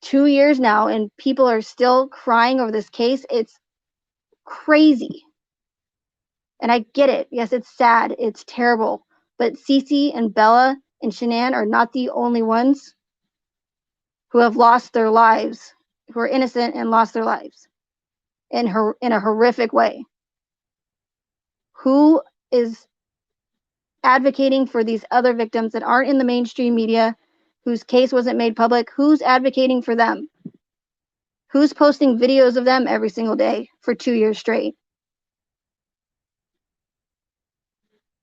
2 years now, and people are still crying over this case. It's crazy. And I get it. Yes, it's sad. It's terrible. But Cece and Bella and Shanann are not the only ones. who have lost their lives, who are innocent and lost their lives in a horrific way. Who is advocating for these other victims that aren't in the mainstream media, whose case wasn't made public? Who's advocating for them? Who's posting videos of them every single day for 2 years straight?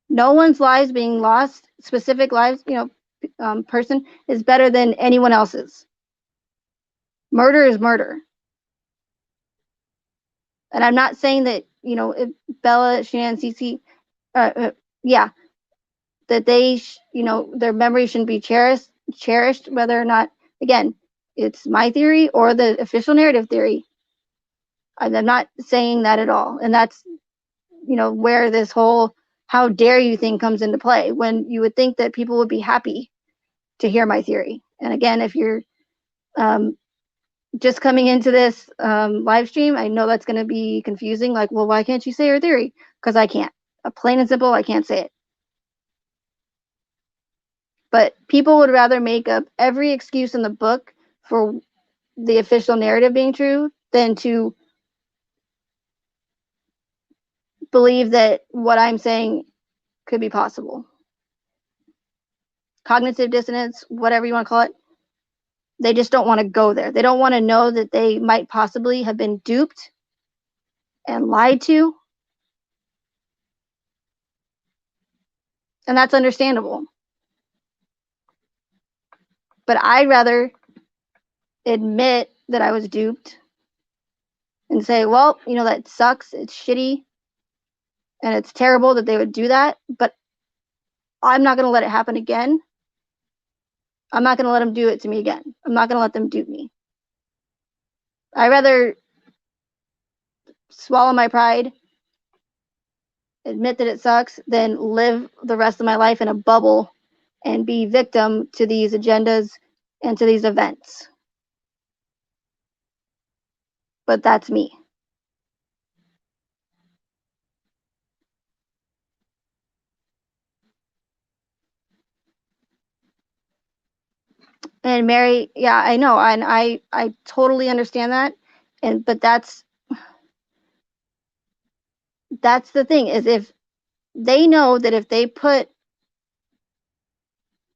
No one's lives being lost, specific lives, person is better than anyone else's. Murder is murder. And I'm not saying that, if Bella, Shanann, Cece, yeah, that they, their memory shouldn't be cherished, whether or not, again, it's my theory or the official narrative theory. I'm not saying that at all. And that's, where this whole how dare you thing comes into play, when you would think that people would be happy to hear my theory. And again, if you're just coming into this live stream, I know that's going to be confusing. Like, well, why can't you say your theory? Because I can't. Plain and simple, I can't say it. But people would rather make up every excuse in the book for the official narrative being true than to believe that what I'm saying could be possible. Cognitive dissonance, whatever you want to call it, they just don't want to go there. They don't want to know that they might possibly have been duped and lied to. And that's understandable. But I'd rather admit that I was duped and say, well, that sucks. It's shitty. And it's terrible that they would do that. But I'm not going to let it happen again. I'm not going to let them do it to me again. I'm not going to let them dupe me. I'd rather swallow my pride, admit that it sucks, than live the rest of my life in a bubble and be victim to these agendas and to these events. But that's me. And Mary, yeah, I know, and I totally understand that. But that's the thing, is if they know that if they put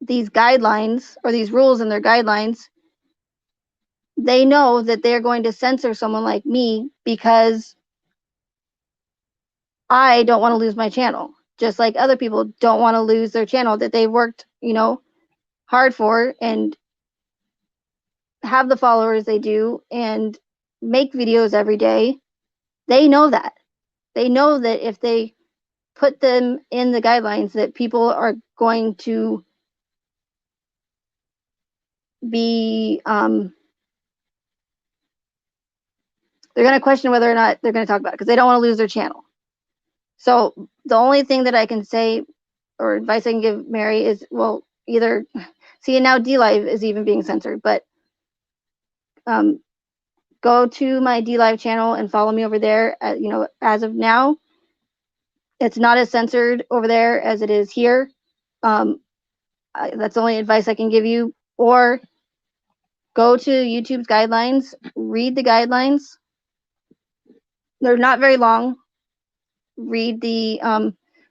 these guidelines or these rules in their guidelines, they know that they're going to censor someone like me because I don't want to lose my channel, just like other people don't want to lose their channel that they worked, hard for and have the followers they do and make videos every day. They know that. They know that if they put them in the guidelines, that people are going to be they're going to question whether or not they're going to talk about it because they don't want to lose their channel. So the only thing that I can say or advice I can give Mary is, well, either see, and now DLive is even being censored, but go to my DLive channel and follow me over there. As of now, it's not as censored over there as it is here. That's the only advice I can give you. Or go to YouTube's guidelines, read the guidelines. They're not very long. Read the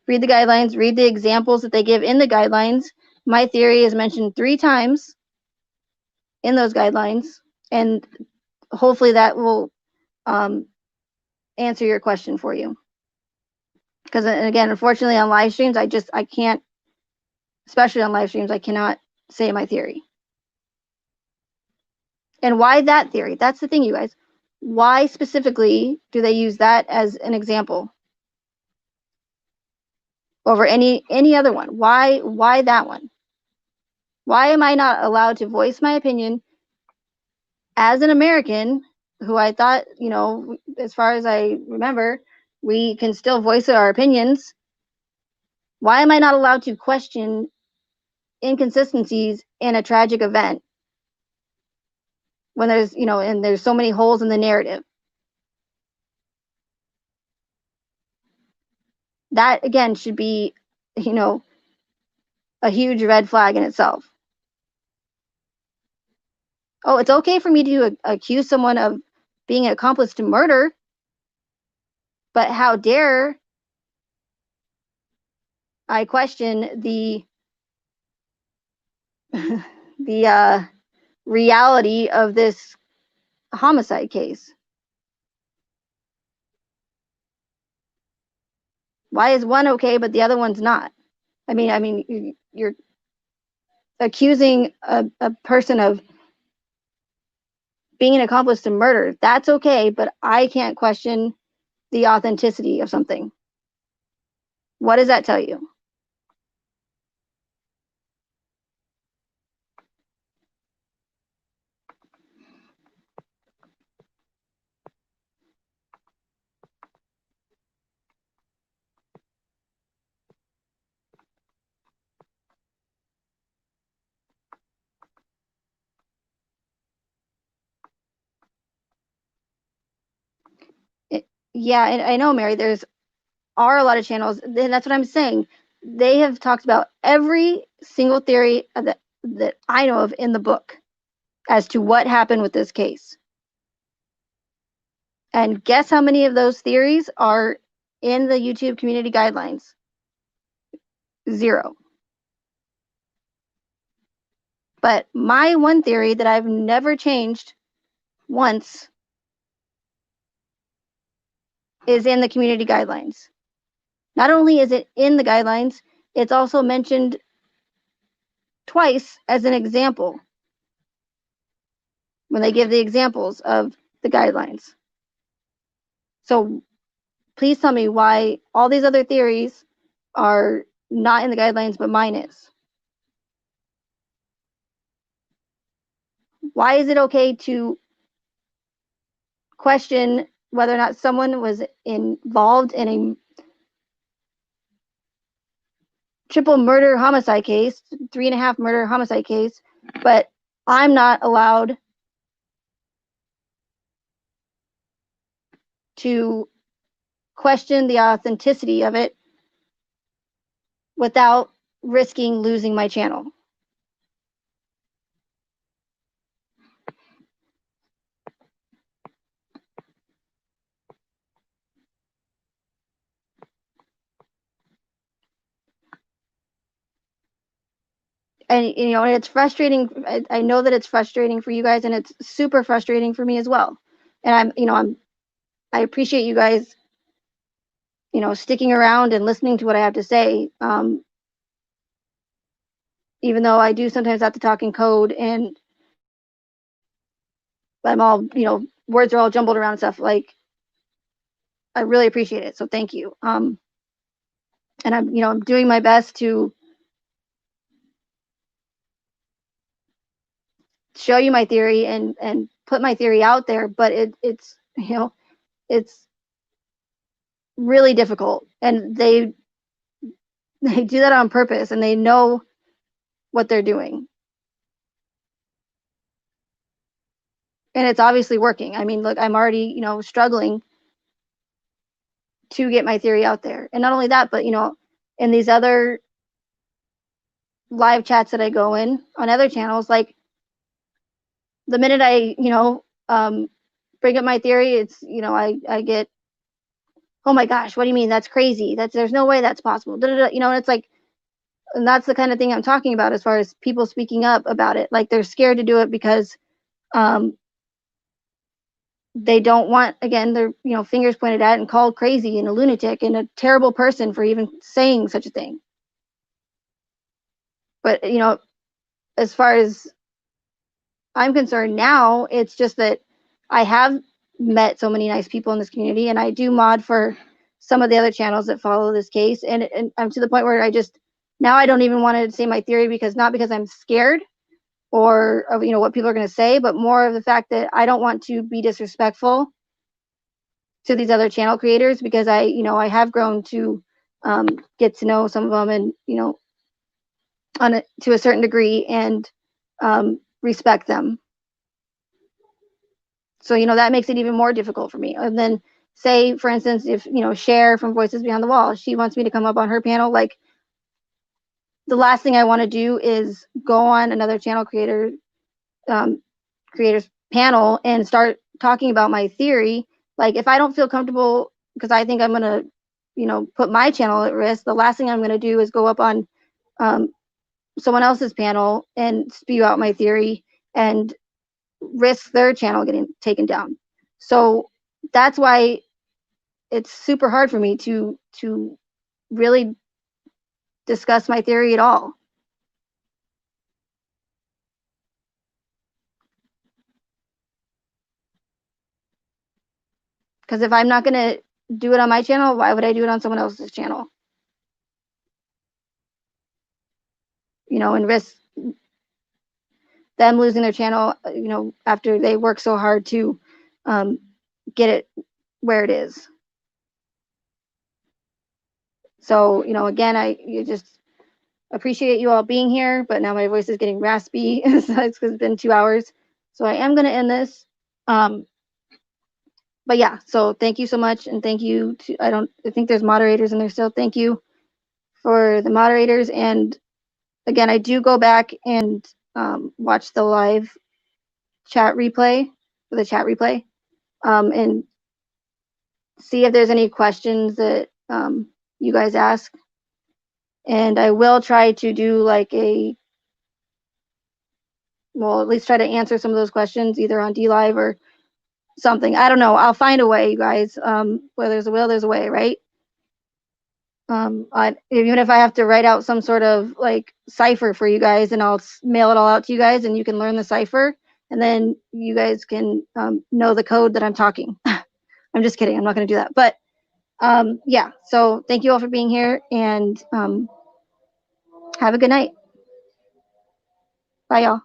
guidelines, read the examples that they give in the guidelines. My theory is mentioned 3 times in those guidelines, and hopefully that will answer your question for you. Because again, unfortunately, on live streams, I can't, especially on live streams, I cannot say my theory. And why that theory? That's the thing, you guys. Why specifically do they use that as an example over any other one? Why that one? Why am I not allowed to voice my opinion as an American who I thought, as far as I remember, we can still voice our opinions? Why am I not allowed to question inconsistencies in a tragic event when there's, and there's so many holes in the narrative? That, again, should be, a huge red flag in itself. Oh, it's okay for me to accuse someone of being an accomplice to murder, but how dare I question the reality of this homicide case? Why is one okay but the other one's not? I mean, you're accusing a person of being an accomplice to murder. That's okay, but I can't question the authenticity of something. What does that tell you? Yeah, and I know, Mary, there's are a lot of channels, and that's what I'm saying. They have talked about every single theory that I know of in the book as to what happened with this case. And guess how many of those theories are in the YouTube community guidelines? Zero. But my one theory that I've never changed once is in the community guidelines. Not only is it in the guidelines, it's also mentioned twice as an example when they give the examples of the guidelines. So please tell me why all these other theories are not in the guidelines, but mine is. Why is it okay to question whether or not someone was involved in a triple murder homicide case, 3.5 murder homicide case, but I'm not allowed to question the authenticity of it without risking losing my channel? And it's frustrating. I know that it's frustrating for you guys, and it's super frustrating for me as well. And I appreciate you guys, sticking around and listening to what I have to say. Even though I do sometimes have to talk in code, and I'm all, words are all jumbled around and stuff. Like, I really appreciate it. So thank you. And I'm doing my best to show you my theory and put my theory out there, but it's really difficult, and they do that on purpose, and they know what they're doing, and it's obviously working. I mean, look, I'm already struggling to get my theory out there, and not only that, but in these other live chats that I go in on other channels, like the minute I bring up my theory, it's I get, oh my gosh, what do you mean, that's crazy, there's no way that's possible, da, da, da. And it's like, and that's the kind of thing I'm talking about as far as people speaking up about it. Like, they're scared to do it because they don't want, again, their fingers pointed at and called crazy and a lunatic and a terrible person for even saying such a thing. But as far as I'm concerned now, it's just that I have met so many nice people in this community, and I do mod for some of the other channels that follow this case, and I'm to the point where now I don't even want to say my theory, because not because I'm scared or of what people are going to say, but more of the fact that I don't want to be disrespectful to these other channel creators, because I have grown to get to know some of them, and to a certain degree, and respect them. So that makes it even more difficult for me. And then, say for instance, if Cher from Voices Beyond the Wall, she wants me to come up on her panel, like, the last thing I want to do is go on another channel creator creators panel and start talking about my theory. Like if I don't feel comfortable because I think I'm gonna, put my channel at risk, the last thing I'm gonna do is go up on um, someone else's panel and spew out my theory and risk their channel getting taken down. So that's why it's super hard for me to really discuss my theory at all. Because if I'm not gonna do it on my channel, why would I do it on someone else's channel? And risk them losing their channel, after they work so hard to um, get it where it is. So, again, I just appreciate you all being here, but now my voice is getting raspy. So it's been 2 hours. So I am going to end this. But yeah, so thank you so much. And thank you to, I think there's moderators in there still. Thank you for the moderators. And again, I do go back and watch the live chat replay, the chat replay, and see if there's any questions that you guys ask. And I will try to do like at least try to answer some of those questions either on DLive or something. I don't know. I'll find a way, you guys. Where there's a will, there's a way, right? Even if I have to write out some sort of like cipher for you guys, and I'll mail it all out to you guys, and you can learn the cipher, and then you guys can know the code that I'm talking. I'm just kidding. I'm not going to do that. But yeah. So thank you all for being here, and have a good night. Bye, y'all.